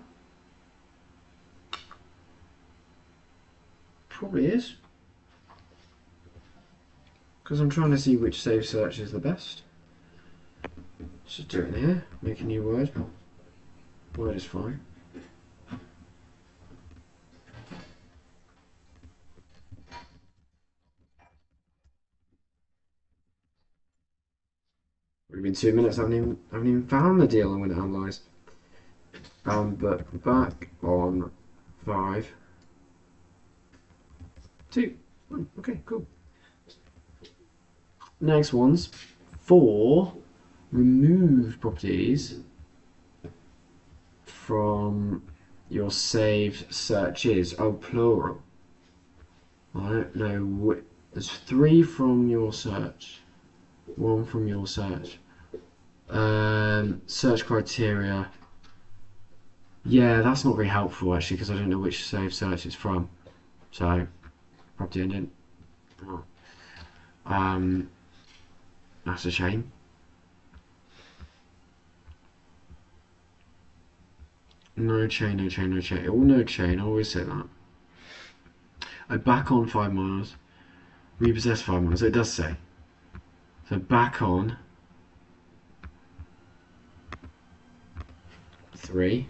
Probably is. Because I'm trying to see which save search is the best. Just do it in here, make a new word. Word is fine. Would have been 2 minutes, I haven't even found the deal I'm going to analyse. But back on 5, 2. Okay, cool. Next one's 4 removed properties from your saved searches. Oh, plural. I don't know. There's 3 from your search. 1 from your search. Search criteria. Yeah, that's not very helpful actually because I don't know which saved search it's from. So, Property Engine. Oh. That's a shame. No chain, no chain, no chain. Oh, no chain. I always say that. I back on 5 miles. Repossess 5 miles. So it does say. So back on 3.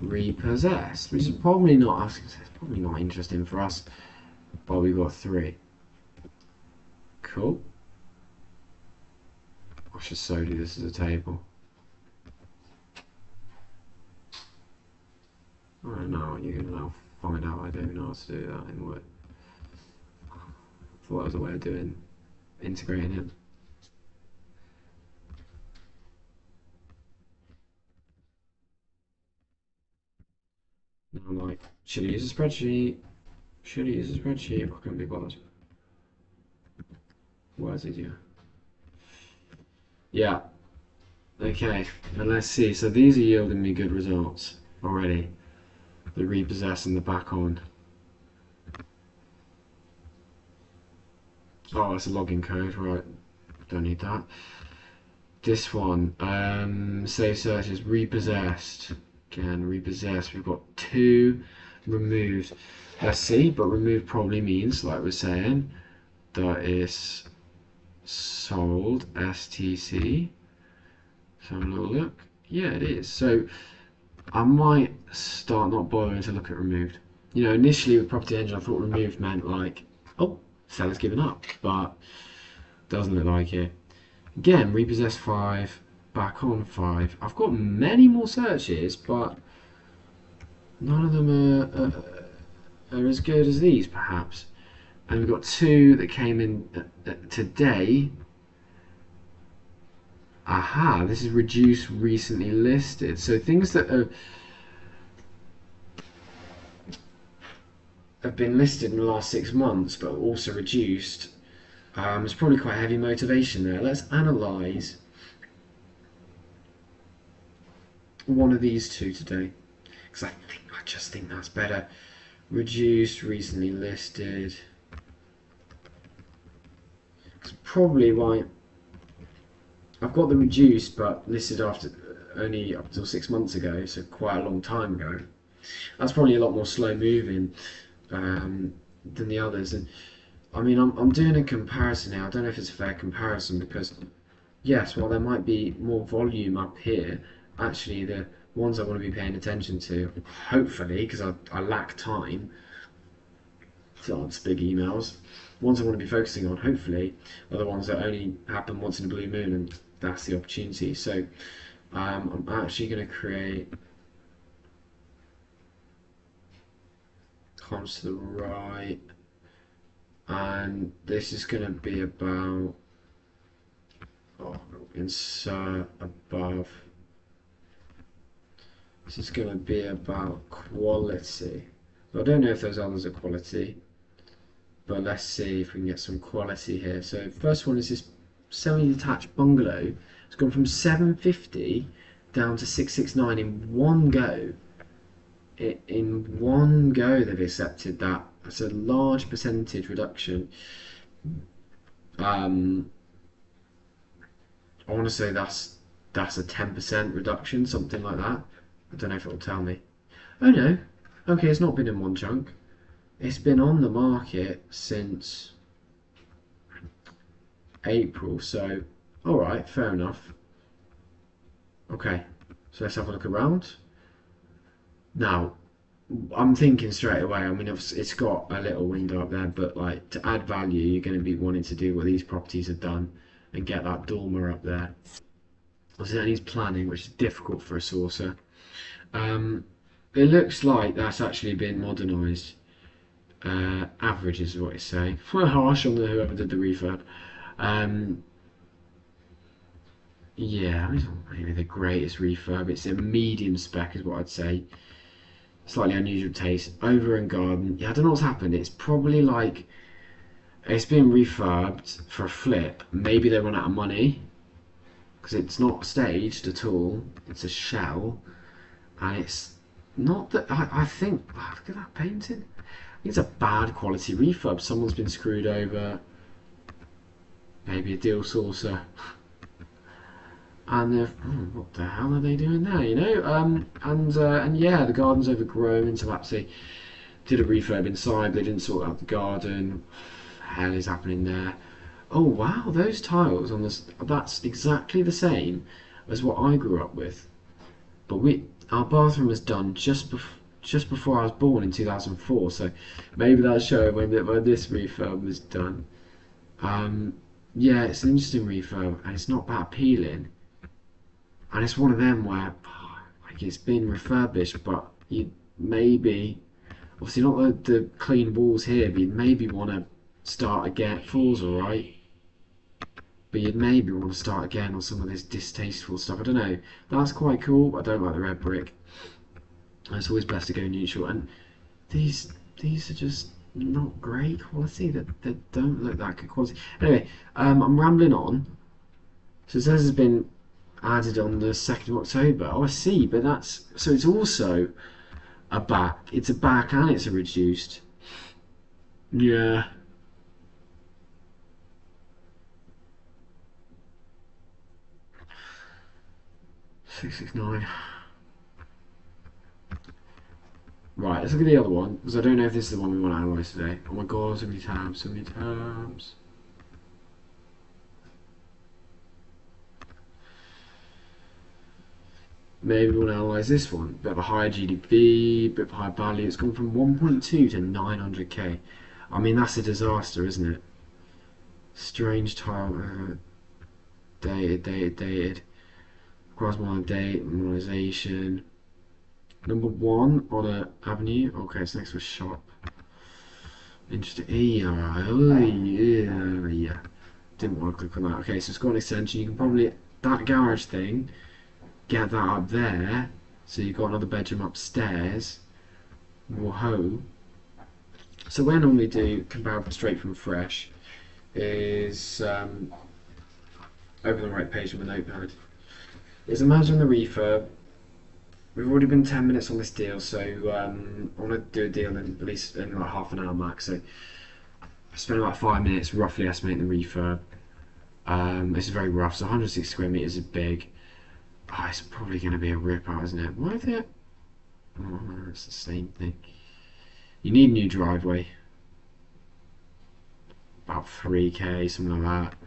Repossessed, which is probably not interesting for us, but we got 3. Cool. I should so do this as a table. I don't know what you're gonna now find out. I don't know how to do that in Word. I thought that was a way of integrating it. Now I'm like, should I use a spreadsheet? Should I use a spreadsheet? I couldn't be bothered. Word's easier. Yeah. Okay, and let's see. So these are yielding me good results already. The repossess and the back on. Oh, it's a login code, right? Don't need that. This one, save searches, repossessed. Again, repossessed. We've got 2 removed. Let's see, but removed probably means, like we're saying, that it's sold, STC. So have a little look. Yeah, it is. So I might start not bothering to look at removed. You know, initially with Property Engine, I thought removed meant like, oh, seller's given up, but doesn't look like it. Again, repossess 5, back on 5. I've got many more searches, but none of them are as good as these, perhaps. And we've got 2 that came in today. Aha, this is reduced recently listed. So things that have been listed in the last 6 months, but also reduced. There's probably quite heavy motivation there. Let's analyse one of these 2 today, because I just think that's better. Reduced, recently listed. It's probably why I've got the reduced, but listed after only up until 6 months ago, so quite a long time ago. That's probably a lot more slow moving than the others. And I mean, I'm doing a comparison now. I don't know if it's a fair comparison because, yes, while there might be more volume up here, actually the ones I want to be paying attention to, hopefully, because I lack time to answer big emails, ones I want to be focusing on, hopefully, are the ones that only happen once in a blue moon, and that's the opportunity. So I'm actually going to create columns to the right. and this is going to be about, insert above. This is going to be about quality. I don't know if those others are quality, but let's see if we can get some quality here. So first one is this semi-detached bungalow. It's gone from 750 down to 669 in one go. In one go they've accepted that. That's a large percentage reduction. I want to say that's a 10% reduction, something like that. I don't know if it'll tell me. Oh no, okay, it's not been in one chunk. It's been on the market since April, so alright, fair enough. Okay, so let's have a look around. Now, I'm thinking straight away, I mean, it's got a little window up there, but like to add value, you're going to be wanting to do what these properties have done and get that dormer up there. So that needs planning, which is difficult for a saucer. It looks like that's actually been modernised. Average is what it's saying. Harsh on whoever did the refurb. Yeah, it's not maybe the greatest refurb. It's a medium spec, is what I'd say. Slightly unusual taste. Over and garden. Yeah, I don't know what's happened. It's probably like it's been refurbed for a flip. Maybe they run out of money because it's not staged at all. It's a shell, and it's not that. I think. Oh, look at that painting. I think it's a bad quality refurb. Someone's been screwed over. Maybe a deal saucer. And what the hell are they doing there? You know, and yeah, the garden's overgrown, and so perhaps they did a refurb inside. They didn't sort out the garden. What the hell is happening there? Oh wow, those tiles on this—that's exactly the same as what I grew up with. But our bathroom was done just before I was born in 2004, so maybe that's showing when this refurb was done. Yeah, it's an interesting refurb, and it's not that appealing. And it's one of them where, like, it's been refurbished, but you maybe, obviously not the clean walls here, but you'd maybe want to start again. Floor's alright, but you'd maybe want to start again on some of this distasteful stuff. I don't know. That's quite cool, but I don't like the red brick. It's always best to go neutral. And these are just not great quality. They don't look that good quality. Anyway, I'm rambling on. So it says it's been added on the 2nd of October. Oh, I see, but that's so it's also a back. It's a back and it's a reduced. Yeah. $669. Right, let's look at the other one because I don't know if this is the one we want to analyse today. Oh my god, so many tabs, so many tabs. Maybe we want to analyse this one. Bit of a higher GDP, bit of a higher value. It's gone from 1.2 to 900k. I mean, that's a disaster, isn't it? Strange tile. Dated. Requires more date, modernisation. Number 1 on a avenue. Okay, it's next to a shop. Interesting. Yeah. Didn't want to click on that. Okay, so it's got an extension. You can probably that garage thing. Get that up there, so you've got another bedroom upstairs. Whoa. So where I normally do comparable straight from fresh is open the right page on the notepad. Is imagine the refurb. We've already been 10 minutes on this deal, so I want to do a deal in at least in like half an hour max. So I spent about 5 minutes roughly estimating the refurb. This is very rough, so 160 square meters is big. Oh, it's probably going to be a rip out, isn't it? Why is it? Oh, it's the same thing. You need a new driveway. About 3k, something like that.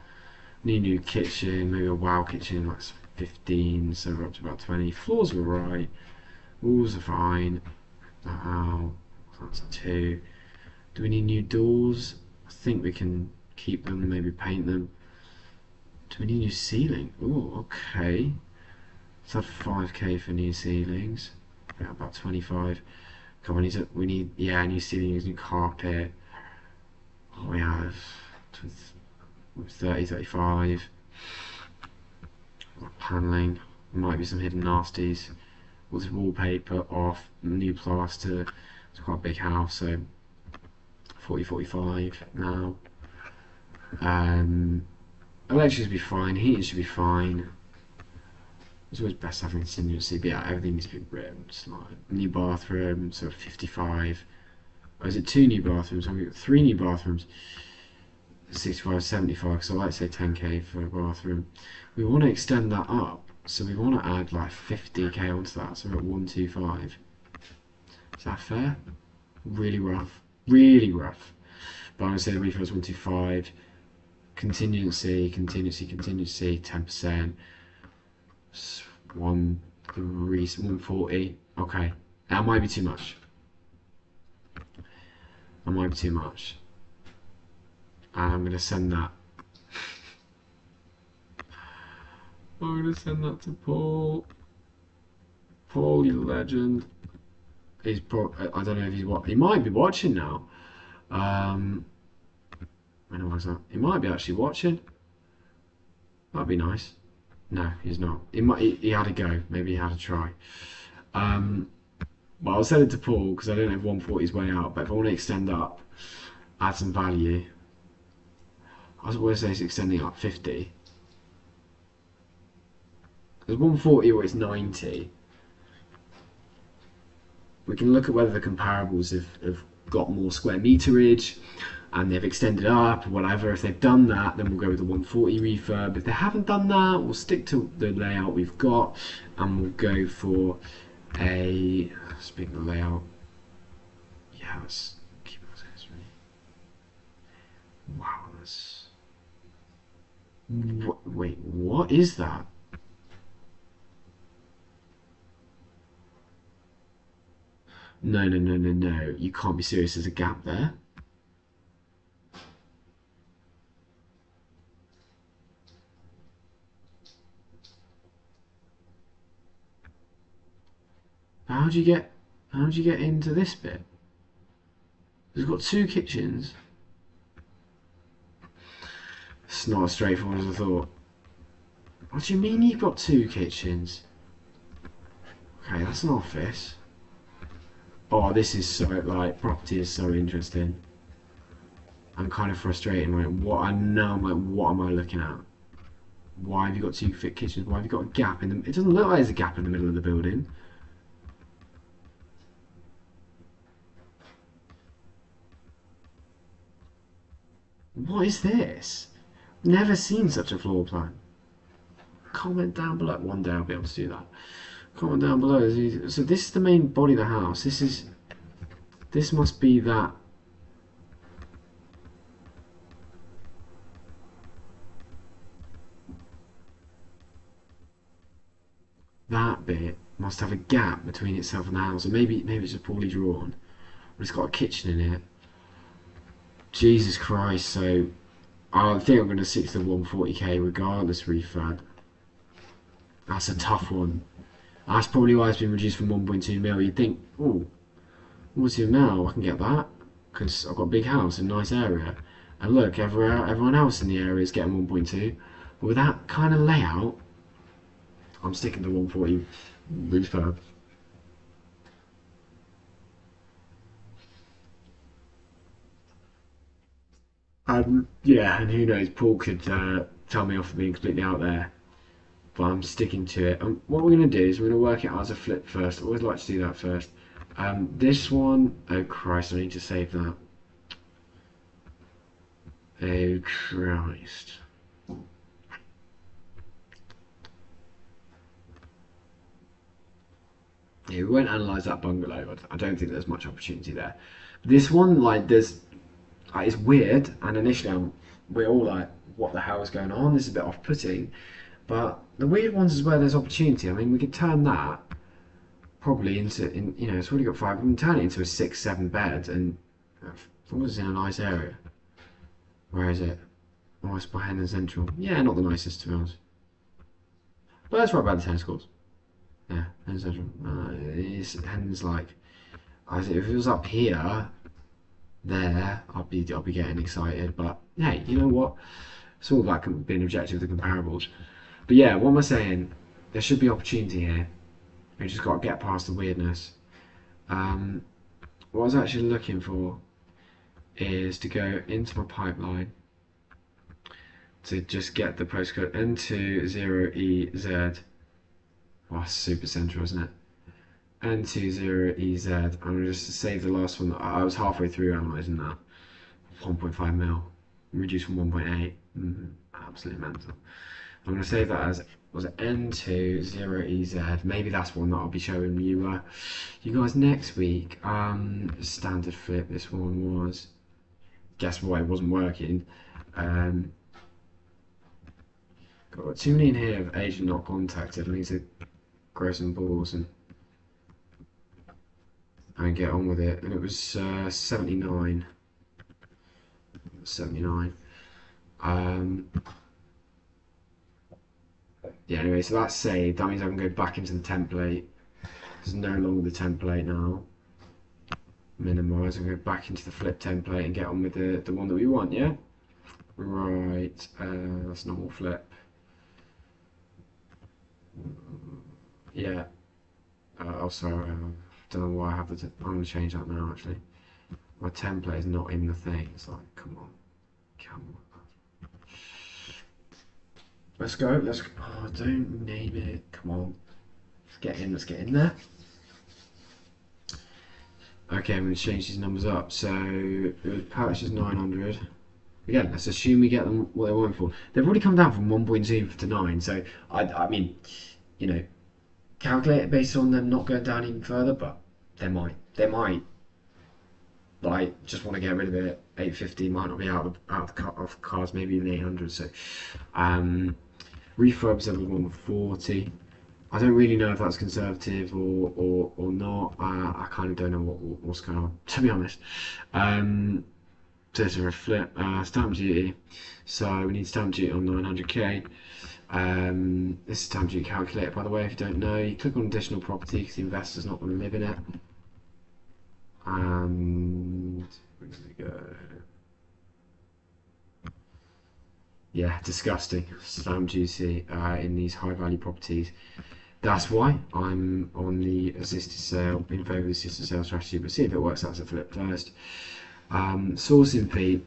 Need a new kitchen, maybe a wow kitchen, like 15, so we're up to about 20. Floors are right. Walls are fine. Oh, that's 2. Do we need new doors? I think we can keep them, maybe paint them. Do we need new ceiling? Oh, okay. So 5k for new ceilings. Yeah, about 25. Come on, we need yeah, new ceilings, new carpet. we have 30, 35. Paneling. Might be some hidden nasties. All this wallpaper off. New plaster. It's quite a big house, so 40, 45 now. Electric should be fine. Heating should be fine. It's always best having contingency, but yeah, everything needs to be rimmed. Like new bathroom, so 55. Or is it 2 new bathrooms? I've got 3 new bathrooms. 65, 75, because I like to say 10k for a bathroom. We want to extend that up, so we want to add like 50k onto that, so we're at 125. Is that fair? Really rough. Really rough. But I'm going to say the refurb is 125. Contingency, 10%. 140. Okay, that might be too much. I'm going to send that. I'm going to send that to Paul. Paul, you legend. I don't know if he's watching. He might be watching now. When was that? He might be actually watching. That'd be nice. No, he's not. He had a go. Maybe he had a try. Well, I'll send it to Paul because I don't know if 140 is way out. But if I want to extend up, add some value. I was always say it's extending up 50. There's 140 or it's 90. We can look at whether the comparables have got more square meterage and they've extended up or whatever. If they've done that, then we'll go with the 140 refurb. If they haven't done that, we'll stick to the layout we've got and we'll go for a, speaking of layout, yeah, let's keep it as history. Wow, that's, wait, what is that? No, you can't be serious, there's a gap there. How'd you get into this bit? It's got 2 kitchens. It's not as straightforward as I thought. What do you mean you've got 2 kitchens? Okay, that's an office. Oh, this is so, like, property is so interesting. I'm kind of frustrated, like, what am I looking at? Why have you got 2 fit kitchens? Why have you got a gap in them? It doesn't look like there's a gap in the middle of the building. What is this? Never seen such a floor plan. Comment down below. One day I'll be able to do that. Comment down below. So this is the main body of the house. This must be that. That bit must have a gap between itself and the house. Or maybe it's just poorly drawn. But it's got a kitchen in it. Jesus Christ, so I think I'm going to stick to the 140k regardless refurb. That's a tough one. That's probably why it's been reduced from 1.2 mil. You'd think, oh, 1.2 mil, I can get that because I've got a big house in a nice area. And look, everyone else in the area is getting 1.2. But with that kind of layout, I'm sticking to 140 refurb. Yeah, and who knows, Paul could tell me off for being completely out there. But I'm sticking to it. What we're going to do is we're going to work it out as a flip first. I always like to do that first. This one, oh Christ, I need to save that. Oh Christ. Yeah, we won't analyse that bungalow. I don't think there's much opportunity there. This one, like, it's weird, and initially we're all like, what the hell is going on? This is a bit off-putting. But the weird ones is where there's opportunity. I mean, we could turn that probably into, it's already got 5. We can turn it into a 6, 7 bed, and as long as it's in a nice area. Where is it? Oh, it's by Hendon Central. Yeah, not the nicest, to be honest. But that's right by the tennis courts. Yeah, Hendon Central. Hendon's like, if it was up here, there, I'll be getting excited. But hey, you know what? It's all about being objective with the comparables. But yeah, what am I saying? There should be opportunity here. We just got to get past the weirdness. What I was actually looking for is to go into my pipeline to just get the postcode N20EZ. Oh, super central, isn't it? N20EZ. I'm going to just save the last one. I was halfway through analysing that. 1.5 mil. Reduced from 1.8. Absolutely mental. I'm going to save that as was it N20EZ. Maybe that's one that I'll be showing you guys next week. Standard flip. This one was. Guess what? It wasn't working. Got too many in here of agent not contacted. I need to grow some balls and get on with it. And it was 79. 79. Yeah, anyway, so that's saved. That means I can go back into the template. It's no longer the template now. Minimize and go back into the flip template and get on with the one that we want, yeah? Right, that's normal flip. Yeah. Oh, sorry, I don't know why I have the. I'm going to change that now, actually. My template is not in the thing. It's like, come on. Come on. Let's go. Oh, don't name it. Come on. Let's get in. Let's get in there. Okay, I'm going to change these numbers up. So it was purchase 900. Again, let's assume we get them what they want for. They've already come down from 1.2 to 9. So I mean, you know, calculate it based on them not going down even further, but they might. Like, just want to get rid of it. 850 might not be out of the cards, maybe even 800. So, refurbs of 140. I don't really know if that's conservative or not. I kind of don't know what's going on, to be honest. So it's a flip. Stamp duty. So we need stamp duty on 900k. This is stamp duty calculator, by the way, if you don't know. You click on additional property because the investor's not going to live in it. And where did we go? Yeah, disgusting. Stamp duty in these high value properties. That's why I'm on the assisted sale, in favour of the assisted sale strategy, but see if it works out as a flip first. Sourcing fee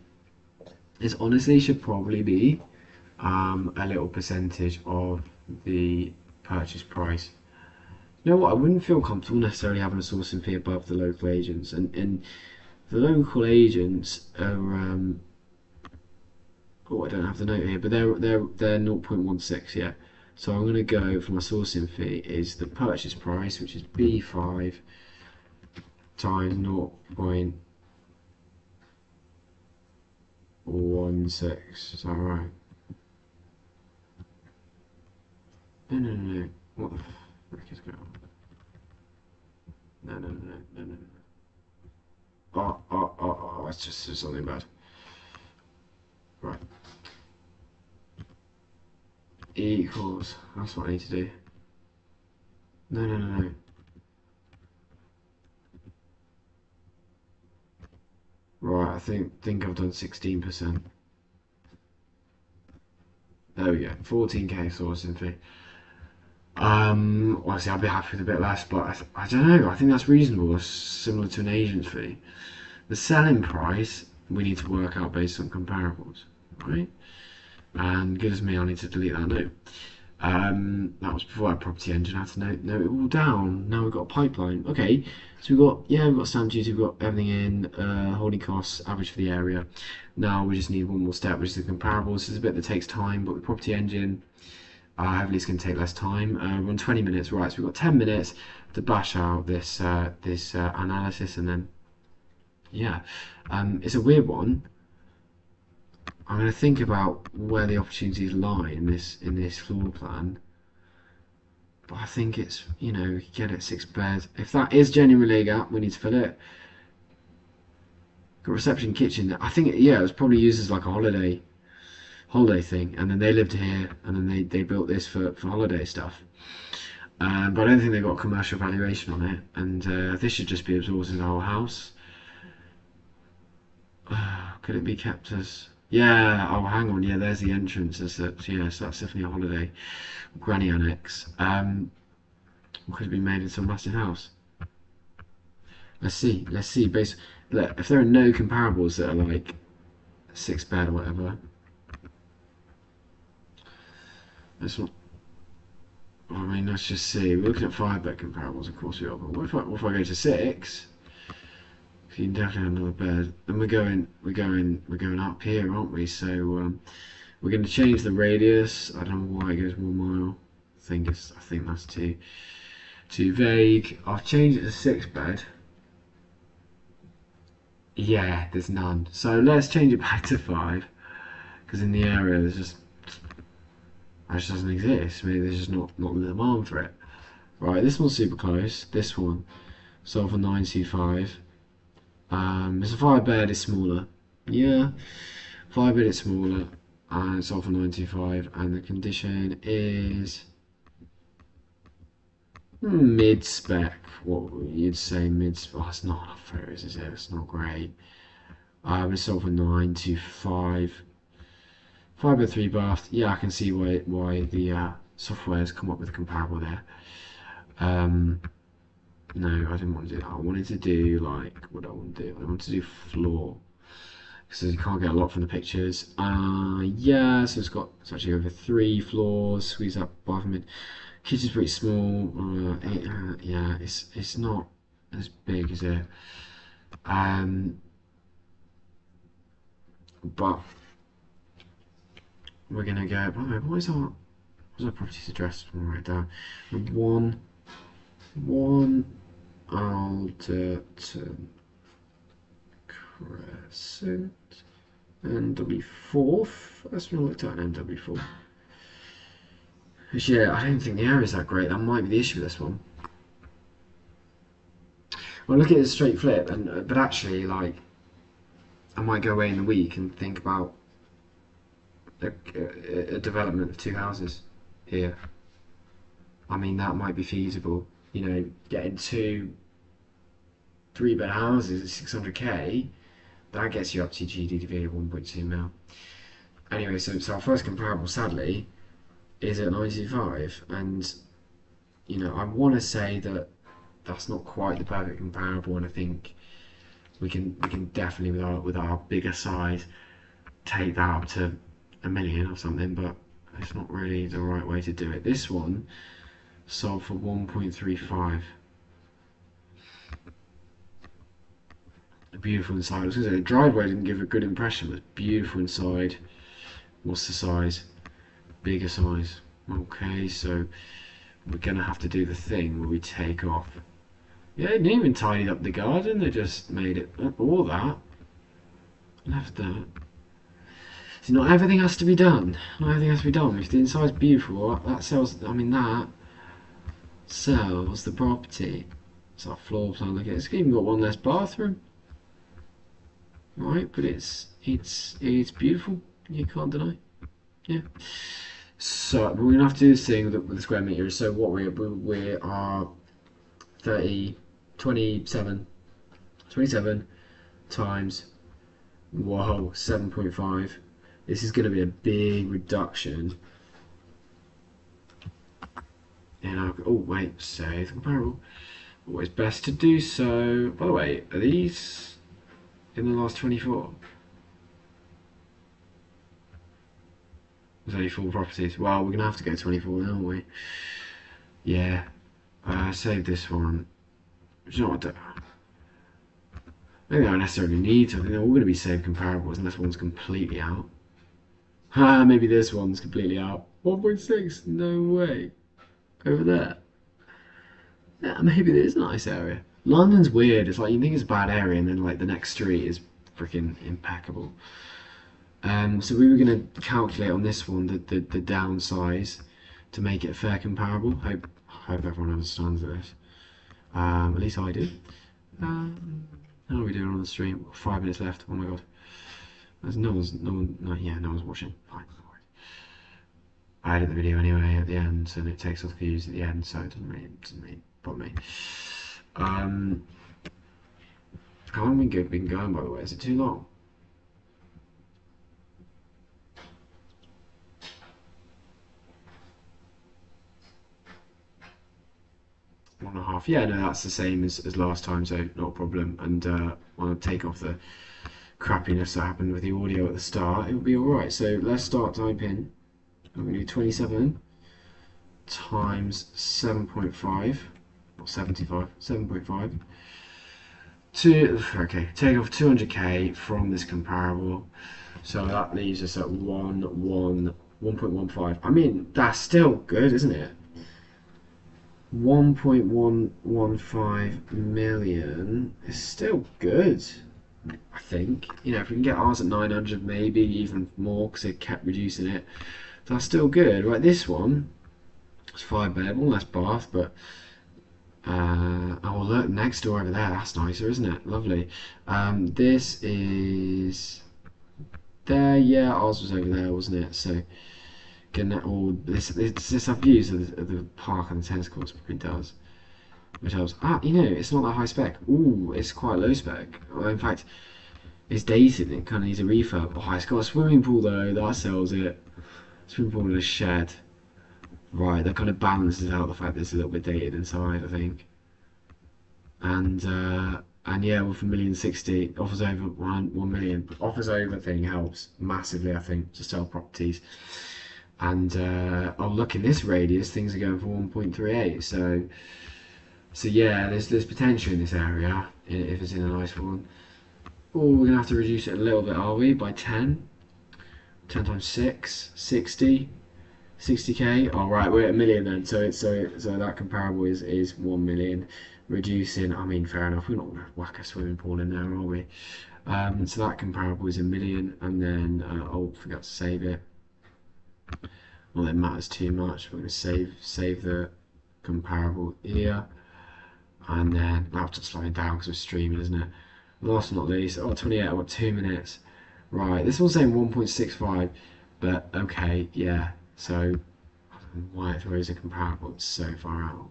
is honestly should probably be a little percentage of the purchase price. You know what? I wouldn't feel comfortable necessarily having a sourcing fee above the local agents, and the local agents are. Oh, I don't have the note here, but they're 0.16, yeah. So I'm going to go for my sourcing fee is the purchase price, which is B5 times 0.16. Is that right? No. What the frick is going on? No. Oh, it's just something bad. Right. Equals. That's what I need to do. No. Right, I think I've done 16%. There we go. 14k sourcing fee. Honestly, I'd be happy with a bit less, but I don't know. I think that's reasonable. It's similar to an agent's fee. The selling price we need to work out based on comparables, right? And goodness me, I need to delete that note. That was before our property engine. I had to note it all down. Now we've got a pipeline. Okay, so we've got stamp duty, we've got everything in, holding costs, average for the area. Now we just need one more step, which is the comparables. This is a bit that takes time, but with property engine, hopefully it's going to take less time. We're on 20 minutes, right? So we've got 10 minutes to bash out this analysis, and then yeah, it's a weird one. I'm going to think about where the opportunities lie in this floor plan, but I think it's, you know, we could get it 6 beds. If that is genuinely a gap, we need to fill it. Got reception kitchen. I think it was probably used as like a holiday thing, and then they lived here, and then they built this for holiday stuff. But I don't think they've got a commercial valuation on it, and this should just be absorbed in the whole house. Could it be kept as? Yeah. Oh, hang on. Yeah, there's the entrance. Yeah, so that's definitely a holiday. Granny annex. Or could it be made into a massive house? Let's see. Let's see. Look, if there are no comparables that are like 6 bed or whatever, that's not. I mean, let's just see. We're looking at 5 bed comparables, of course we are. But what if I go to 6? You can definitely have another bed. And we're going up here, aren't we? So we're going to change the radius. I don't know why it goes 1 mile. I think that's too vague. I'll change it to 6 bed. Yeah, there's none. So let's change it back to 5, because in the area it just doesn't exist. Maybe there's just not the demand for it. Right, this one's super close. This one, sold for 925. It's a 5 bed. It's smaller. Yeah, 5 bed. It's smaller, and it's sold for 925. And the condition is mid spec. What you'd say mid spec? Oh, it's not enough photos, is it? It's not great. It's sold for 925. 5 bed 3 bath. Yeah, I can see why the software's come up with a comparable there. No, I didn't want to do that. I wanted to do like what I want to do. I want to do floor, because you can't get a lot from the pictures. Yeah, so it's actually over 3 floors. Squeeze that bathroom in. Kitchen's pretty small. Yeah, it's not as big as it. But we're gonna go. By the way, what's our property's address? I'm gonna write it down. One Alderton Crescent, NW4. That's when I looked at an NW4. Yeah, I don't think the area is that great. That might be the issue with this one. Well, look at it straight flip, but actually, like, I might go away in the week and think about a development of 2 houses here. I mean, that might be feasible. You know, getting 2 3-bed houses at 600k, that gets you up to GDP of 1.2 mil. Anyway, so our first comparable, sadly, is at 95, and you know, I want to say that that's not quite the perfect comparable, and I think we can definitely with our bigger size take that up to 1 million or something, but it's not really the right way to do it. This one sold for 1.35. Beautiful inside. I was going to say the driveway didn't give a good impression, but beautiful inside. What's the size? Bigger size. Okay, so we're going to have to do the thing where we take off. Yeah, they didn't even tidy up the garden, they just made it all that. Left that. See, not everything has to be done. Not everything has to be done. If the inside's beautiful, that sells. I mean, that sells the property. It's our floor plan. Look at it. It's even got one less bathroom. Right, but it's beautiful. You can't deny. Yeah. So we're gonna have to do this thing with the square meters. So what we are 27 times, whoa, 7.5. This is going to be a big reduction. And oh wait, save comparable. Always best to do so. By the way, are these in the last 24? There's only 4 properties. Well, we're going to have to go 24 then, aren't we? Yeah. Save this one. You know what? Maybe I don't necessarily need to. I think they're all going to be saved comparables unless one's completely out. Maybe this one's completely out. 1.6? No way. Over there. Yeah, maybe it is a nice area. London's weird. It's like you think it's a bad area and then like the next street is freaking impeccable. So we were going to calculate on this one the downsize to make it a fair comparable. Hope everyone understands this. At least I do. How are we doing on the stream? 5 minutes left. Oh my god. No one's watching. Fine, no worries. I edit the video anyway at the end, and it takes off the views at the end, so it doesn't really bother me. How long have we been going, by the way? Is it too long? 1.5. Yeah, no, that's the same as last time, so not a problem. And I'll take off the crappiness that happened with the audio at the start. It'll be alright. So let's start typing. I'm going to do 27 times 7.5, or 75, 7.5. Okay, take off 200k from this comparable. So that leaves us at 1.15. I mean, that's still good, isn't it? 1.115 million is still good, I think. You know, if we can get ours at 900, maybe even more, because they kept reducing it. That's still good. Right, this one, it's 5-bed, one less bath, but oh look, next door over there, that's nicer, isn't it? Lovely. This is there, yeah, ours was over there, wasn't it? So getting that all this have views of the park and the tennis courts, it does. Which helps. You know, it's not that high spec. Ooh, it's quite low spec. Well, in fact, it's dated, it kinda needs a refurb. Oh, it's got a swimming pool though, that sells it. Swimming pool with a shed. Right, that kind of balances out the fact that it's a little bit dated inside, I think. And yeah, with 1,060,000, offers over 1 million. Offers over thing helps massively, I think, to sell properties. And oh, look, in this radius, things are going for 1.38. So yeah, there's potential in this area if it's in a nice one. Oh, we're gonna have to reduce it a little bit, are we? By 10. 10 times 6, 60. 60k. All right, we're at a million then. So that comparable is 1 million. Reducing. I mean, fair enough. We're not gonna whack a swimming pool in there, are we? So that comparable is a million, and then oh, forgot to save it. Well, that matters too much. We're gonna save the comparable here, and then laptop's slowing down because we're streaming, isn't it? Last but not least, 28. I've got 2 minutes. Right, this one's saying 1.65, but okay, yeah. So I don't know why it throws a comparable. It's so far out.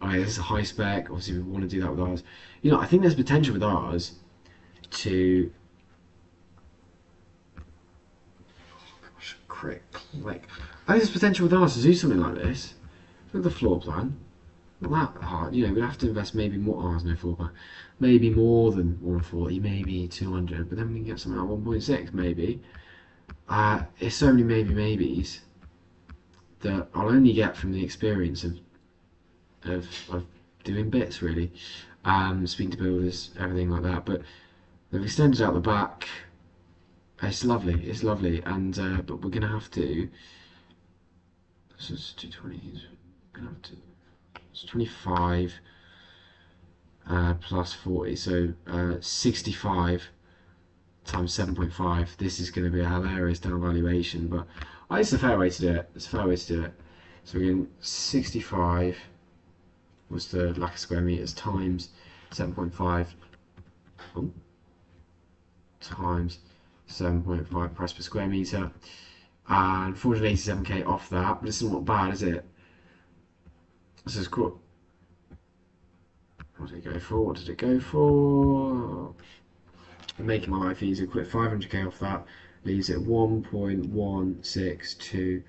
Oh, yeah, this is a high spec. Obviously, we want to do that with ours. You know, I think there's potential with ours to. Gosh, click. I think there's potential with ours to do something like this. Look at the floor plan. Not that hard. You know, we have to invest maybe more. Ours no floor plan. Maybe more than 140, maybe 200, but then we can get something like 1.6, maybe. It's so many maybes that I'll only get from the experience of doing bits, really. Speaking to builders, everything like that. But they've extended out the back. It's lovely, and but we're gonna have to. This is 220. We're gonna have to. It's 25 plus 40, so 65 times 7.5. This is going to be a hilarious down valuation, but it's a fair way to do it. It's a fair way to do it. So we're getting 65 was the lack of square meters times 7.5 times 7.5 price per square meter, and 487k off that. But it's not bad, is it? This is cool. What did it go for? What did it go for? Making my life easier. Quit 500k off that. Leaves it 1.162.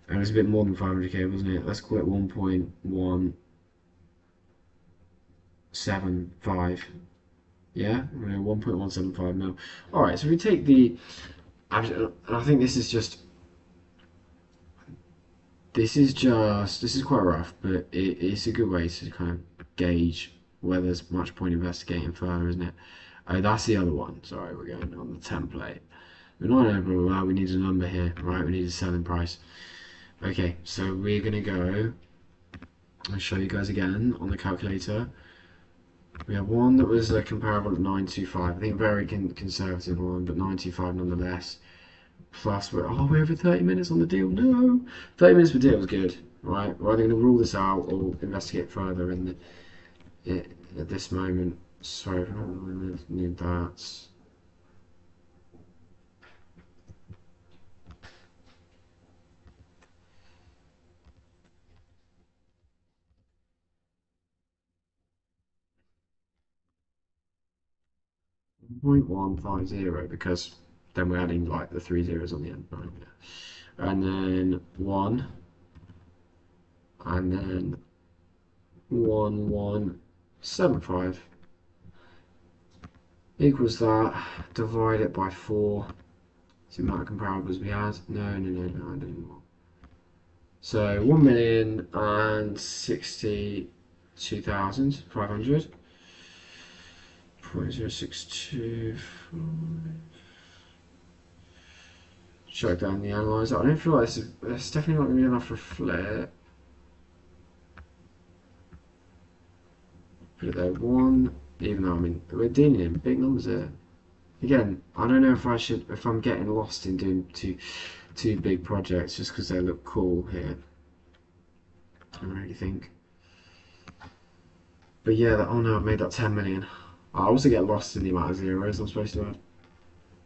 And it was a bit more than 500k, wasn't it? Let's quit 1.175. Yeah, 1.175 mil. All right, so we take the. I think this is quite rough, but it's a good way to kind of gauge whether there's much point investigating further, isn't it? Oh, that's the other one. Sorry, we're going on the template. We're not blah, blah, blah. We need a number here, right? We need a selling price. Okay, so we're gonna go. I'll show you guys again on the calculator. We have one that was comparable at 925. I think very conservative one, but 925 nonetheless. Plus, we're over 30 minutes on the deal. No, 30 minutes per deal is good, right? We're either going to rule this out or investigate further at this moment. Sorry, I don't really need that. .150 because then we're adding like the 3 zeros on the end, right? Yeah. And then 1, and then 1175 equals that. Divide it by 4. See the amount of comparables we had. No, I don't anymore. So 1,062,500. 0.0625. Shut down the analyzer. I don't feel like it's definitely not going to be enough for a flip. Put it there, 1. Even though, I mean, we're dealing in big numbers here. Again, I don't know if I'm getting lost in doing two big projects just because they look cool here. I don't really think. But yeah, oh no, I've made that 10 million. I also get lost in the amount of zeros I'm supposed to add.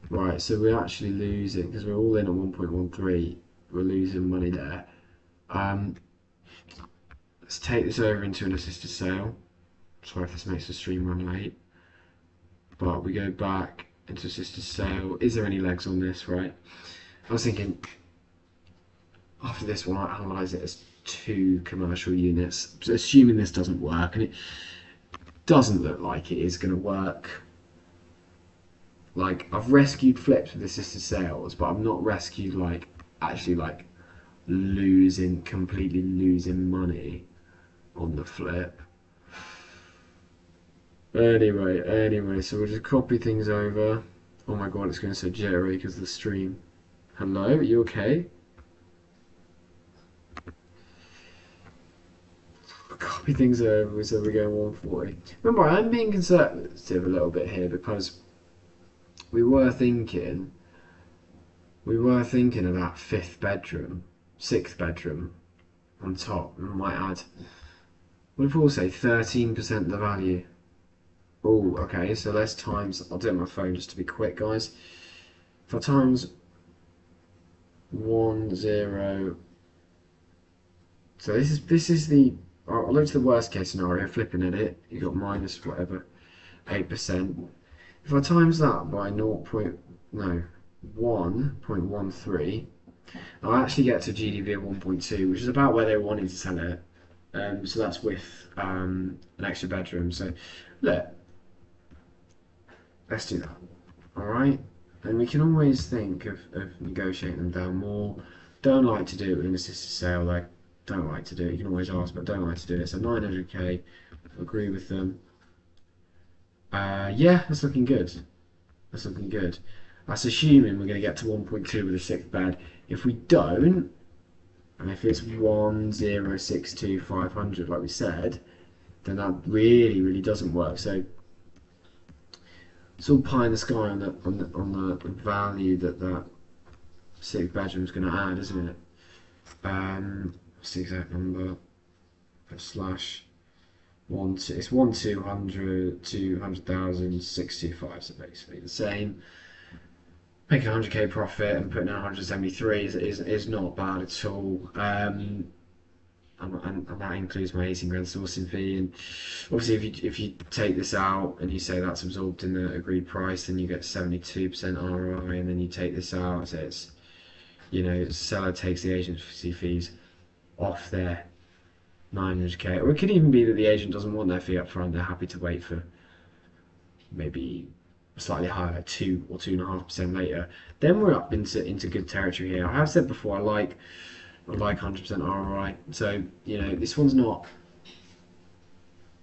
Right, so we're actually losing, because we're all in at 1.13, we're losing money there. Let's take this over into an assisted sale. Sorry if this makes the stream run late. But we go back into assisted sale. Is there any legs on this, right? I was thinking, after this one, I analyse it as 2 commercial units, assuming this doesn't work, and it doesn't look like it is going to work. Like, I've rescued flips with assisted sales, but I'm not rescued, like, actually, like, completely losing money on the flip. Anyway, so we'll just copy things over. Oh my god, it's going so jittery because of the stream. Hello, are you okay? Copy things over, so we're going 140. Remember, I'm being conservative a little bit here because we were thinking of that 5th bedroom, 6th bedroom on top. We might add, what if we all say 13% of the value? Oh, okay, so let's times, I'll do it on my phone just to be quick, guys. If I times 10, so this is the, I'll look to the worst case scenario, flipping at it, you got minus whatever, 8%. If I times that by 1.13, I'll actually get to GDV of 1.2, which is about where they were wanting to sell it. So that's with an extra bedroom. So look, let's do that. Alright? And we can always think of negotiating them down more. Don't like to do it with an assisted sale, like, don't like to do it. You can always ask, but don't like to do it. So 900k, agree with them. Yeah, that's looking good. That's looking good. That's assuming we're going to get to 1.2 with a 6th bed. If we don't, and if it's 1,062,500 like we said, then that really doesn't work. So it's all pie in the sky on the value that 6th bedroom is going to add, isn't it? What's the exact number? Slash 1 2. It's 200,065. So basically the same. Making 100k profit and putting in 173 is not bad at all. And that includes my 18 grand sourcing fee. And obviously, if you take this out and you say that's absorbed in the agreed price, then you get 72% ROI. And then you take this out, so it's, you know, seller takes the agency fees off their 900k. Or it could even be that the agent doesn't want their fee up front. They're happy to wait for maybe slightly higher, 2 or 2.5% later. Then we're up into good territory here. I have said before, I like 100% ROI. So, you know, this one's not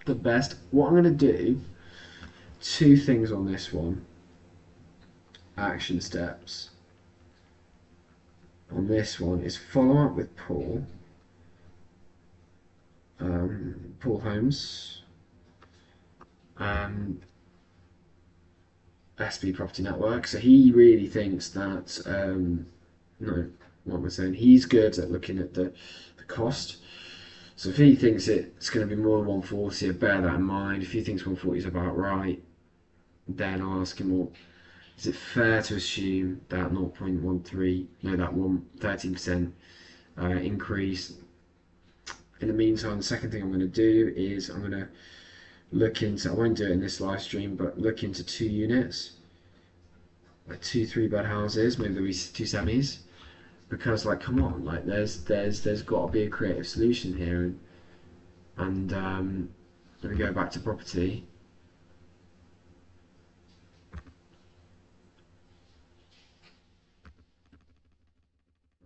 the best. What I'm going to do, 2 things on this one. Action steps. On this one is follow up with Paul. Paul Holmes. SB Property Network. So he really thinks that, no, what we're saying, he's good at looking at the cost. So if he thinks it's going to be more than 140, bear that in mind. If he thinks 140 is about right, then I'll ask him, well, is it fair to assume that 0.13, no, that 13% increase? In the meantime, the second thing I'm going to do is I'm going to look into, I won't do it in this live stream, but look into 2 units, like 2 3-bed houses, maybe there'll be 2 semis, because like, come on, like there's got to be a creative solution here. And And let me go back to property.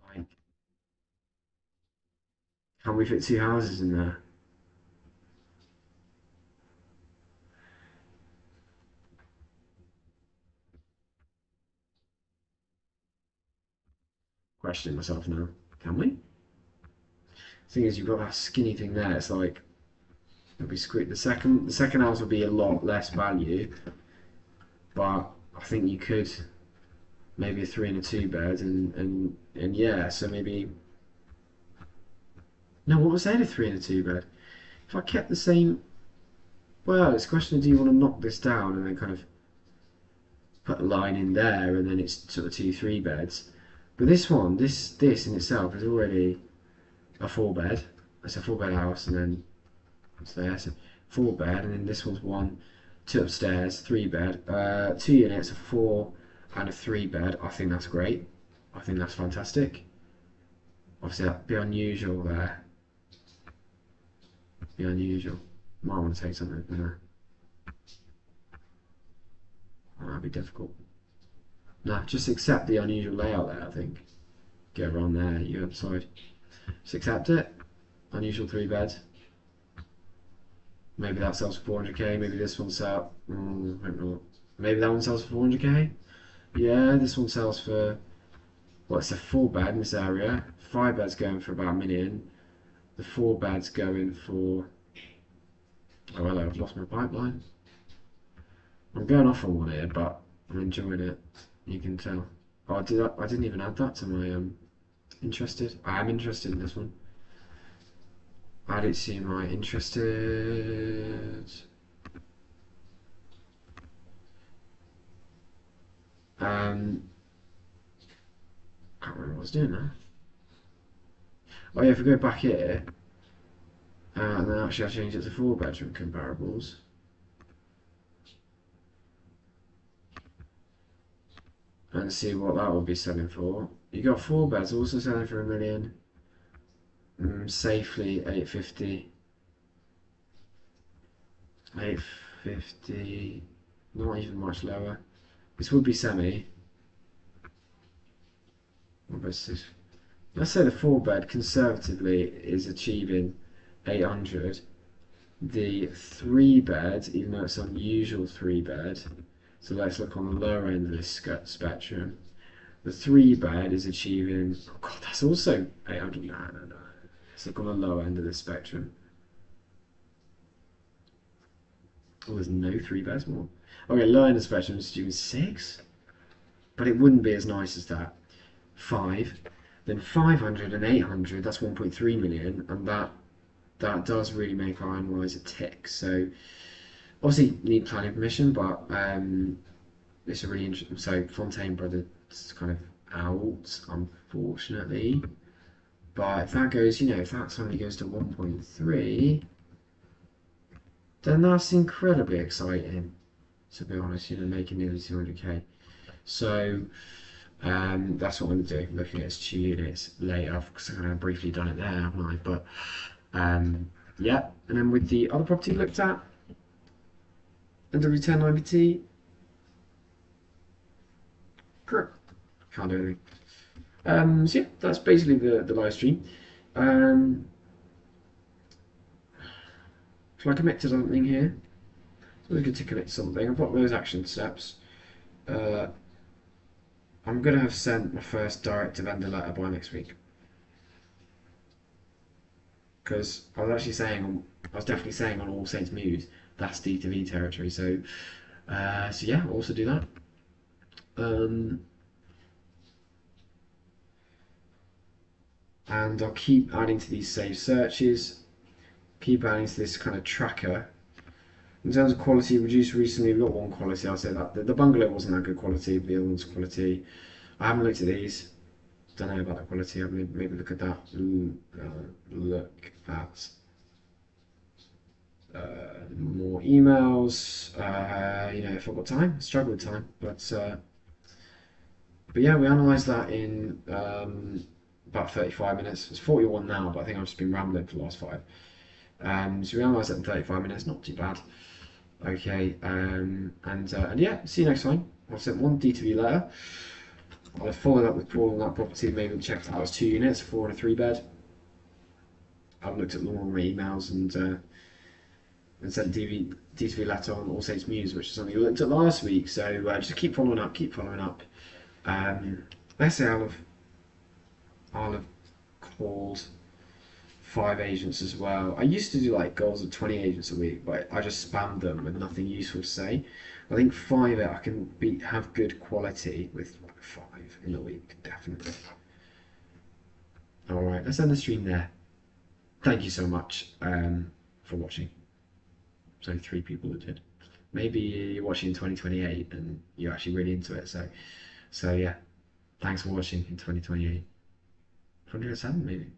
Like, can we fit two houses in there? Questioning myself now. Can we? The thing is, you've got that skinny thing there. It's like it'll be screwed. The second house will be a lot less value, but I think you could maybe a 3 and a 2 bed, and yeah. So maybe no. What was that? A 3 and a 2 bed. If I kept the same, well, it's a question of do you want to knock this down and then kind of put a line in there, and then it's sort of 2 3 beds. But this one, this in itself is already a 4 bed. It's a 4 bed house, and then it's there. So 4 bed, and then this one's 2 upstairs, 3 bed, 2 units, a 4 and a 3 bed. I think that's great. I think that's fantastic. Obviously, that'd be unusual there. Be unusual. Might want to take something there. That'd be difficult. No, just accept the unusual layout there, I think. Get around there, you outside. Just accept it. Unusual 3 beds. Maybe that sells for 400k. Maybe this one sells. Maybe that one sells for 400k. Yeah, this one sells for. Well, it's a 4 bed in this area. 5 beds going for about a million. The 4 beds going for. Oh, hello, I've lost my pipeline. I'm going off on one here, but I'm enjoying it. You can tell. Oh, I didn't even add that to my interested. I am interested in this one. Add it to my interested. Can't remember what I was doing now. Oh yeah, if we go back here, and then actually I change it to 4 bedroom comparables. And see what that would be selling for. You got 4 beds also selling for a million. Safely 850. 850. Not even much lower. This would be semi. Let's say the 4 bed conservatively is achieving 800. The 3 bed, even though it's an unusual 3 bed, so let's look on the lower end of this spectrum. The 3 bed is achieving. Oh God, that's also 800. No. Let's look on the lower end of the spectrum. Oh, there's no 3 beds more. Okay, lower end of the spectrum is achieving 6, but it wouldn't be as nice as that. 5, then 500 and 800. That's 1.3 million, and that does really make our analyzer tick. So obviously you need planning permission, but it's a really interesting. So Fontaine Brothers kind of out, unfortunately. But if that goes, if that suddenly goes to 1.3, then that's incredibly exciting. To be honest, making nearly 200k. So that's what I'm going to do. Looking at its 2 units later, because I've kind of briefly done it there, haven't I? But yeah, and then with the other property looked at under return IBT, can't do anything. So yeah, that's basically the live stream. Shall I commit to something here? So we're going to commit to something. I've got those action steps. I'm going to have sent my first direct to vendor letter by next week. Because I was definitely saying on All Saints Muse, that's D2V territory. So yeah, I'll also do that. And I'll keep adding to these saved searches, keep adding to this kind of tracker. In terms of quality, reduced recently. We've got one quality. I'll say that the bungalow wasn't that good quality, but the other one's quality. I haven't looked at these. Don't know about the quality. I'll maybe look at that. Look at more emails. If I've got time. I struggle with time, but yeah, we analysed that in about 35 minutes. It's 41 now, but I think I've just been rambling for the last 5. So we analysed it in 35 minutes, not too bad. Okay, and yeah, see you next time. I've sent one D2B letter. I've followed up with Paul on that property, maybe checked out as 2 units, 4 and a 3 bed. I've looked at all my emails and sent D2B letter on All Saints Muse, which is something we looked at last week. So just keep following up, keep following up. Let's say I'll have called 5 agents as well. I used to do like goals of 20 agents a week, but I just spammed them with nothing useful to say. I think 5 I can have good quality with 5 in a week, definitely. Alright, let's end the stream there. Thank you so much for watching. There's only 3 people that did. Maybe you're watching in 2028 and you're actually really into it. So yeah, thanks for watching in 2028. 2027 maybe.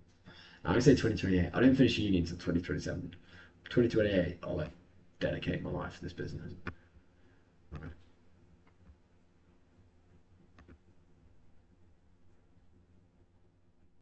I would say 2028. I don't finish uni until 2027. 2028, I'll like dedicate my life to this business. Right.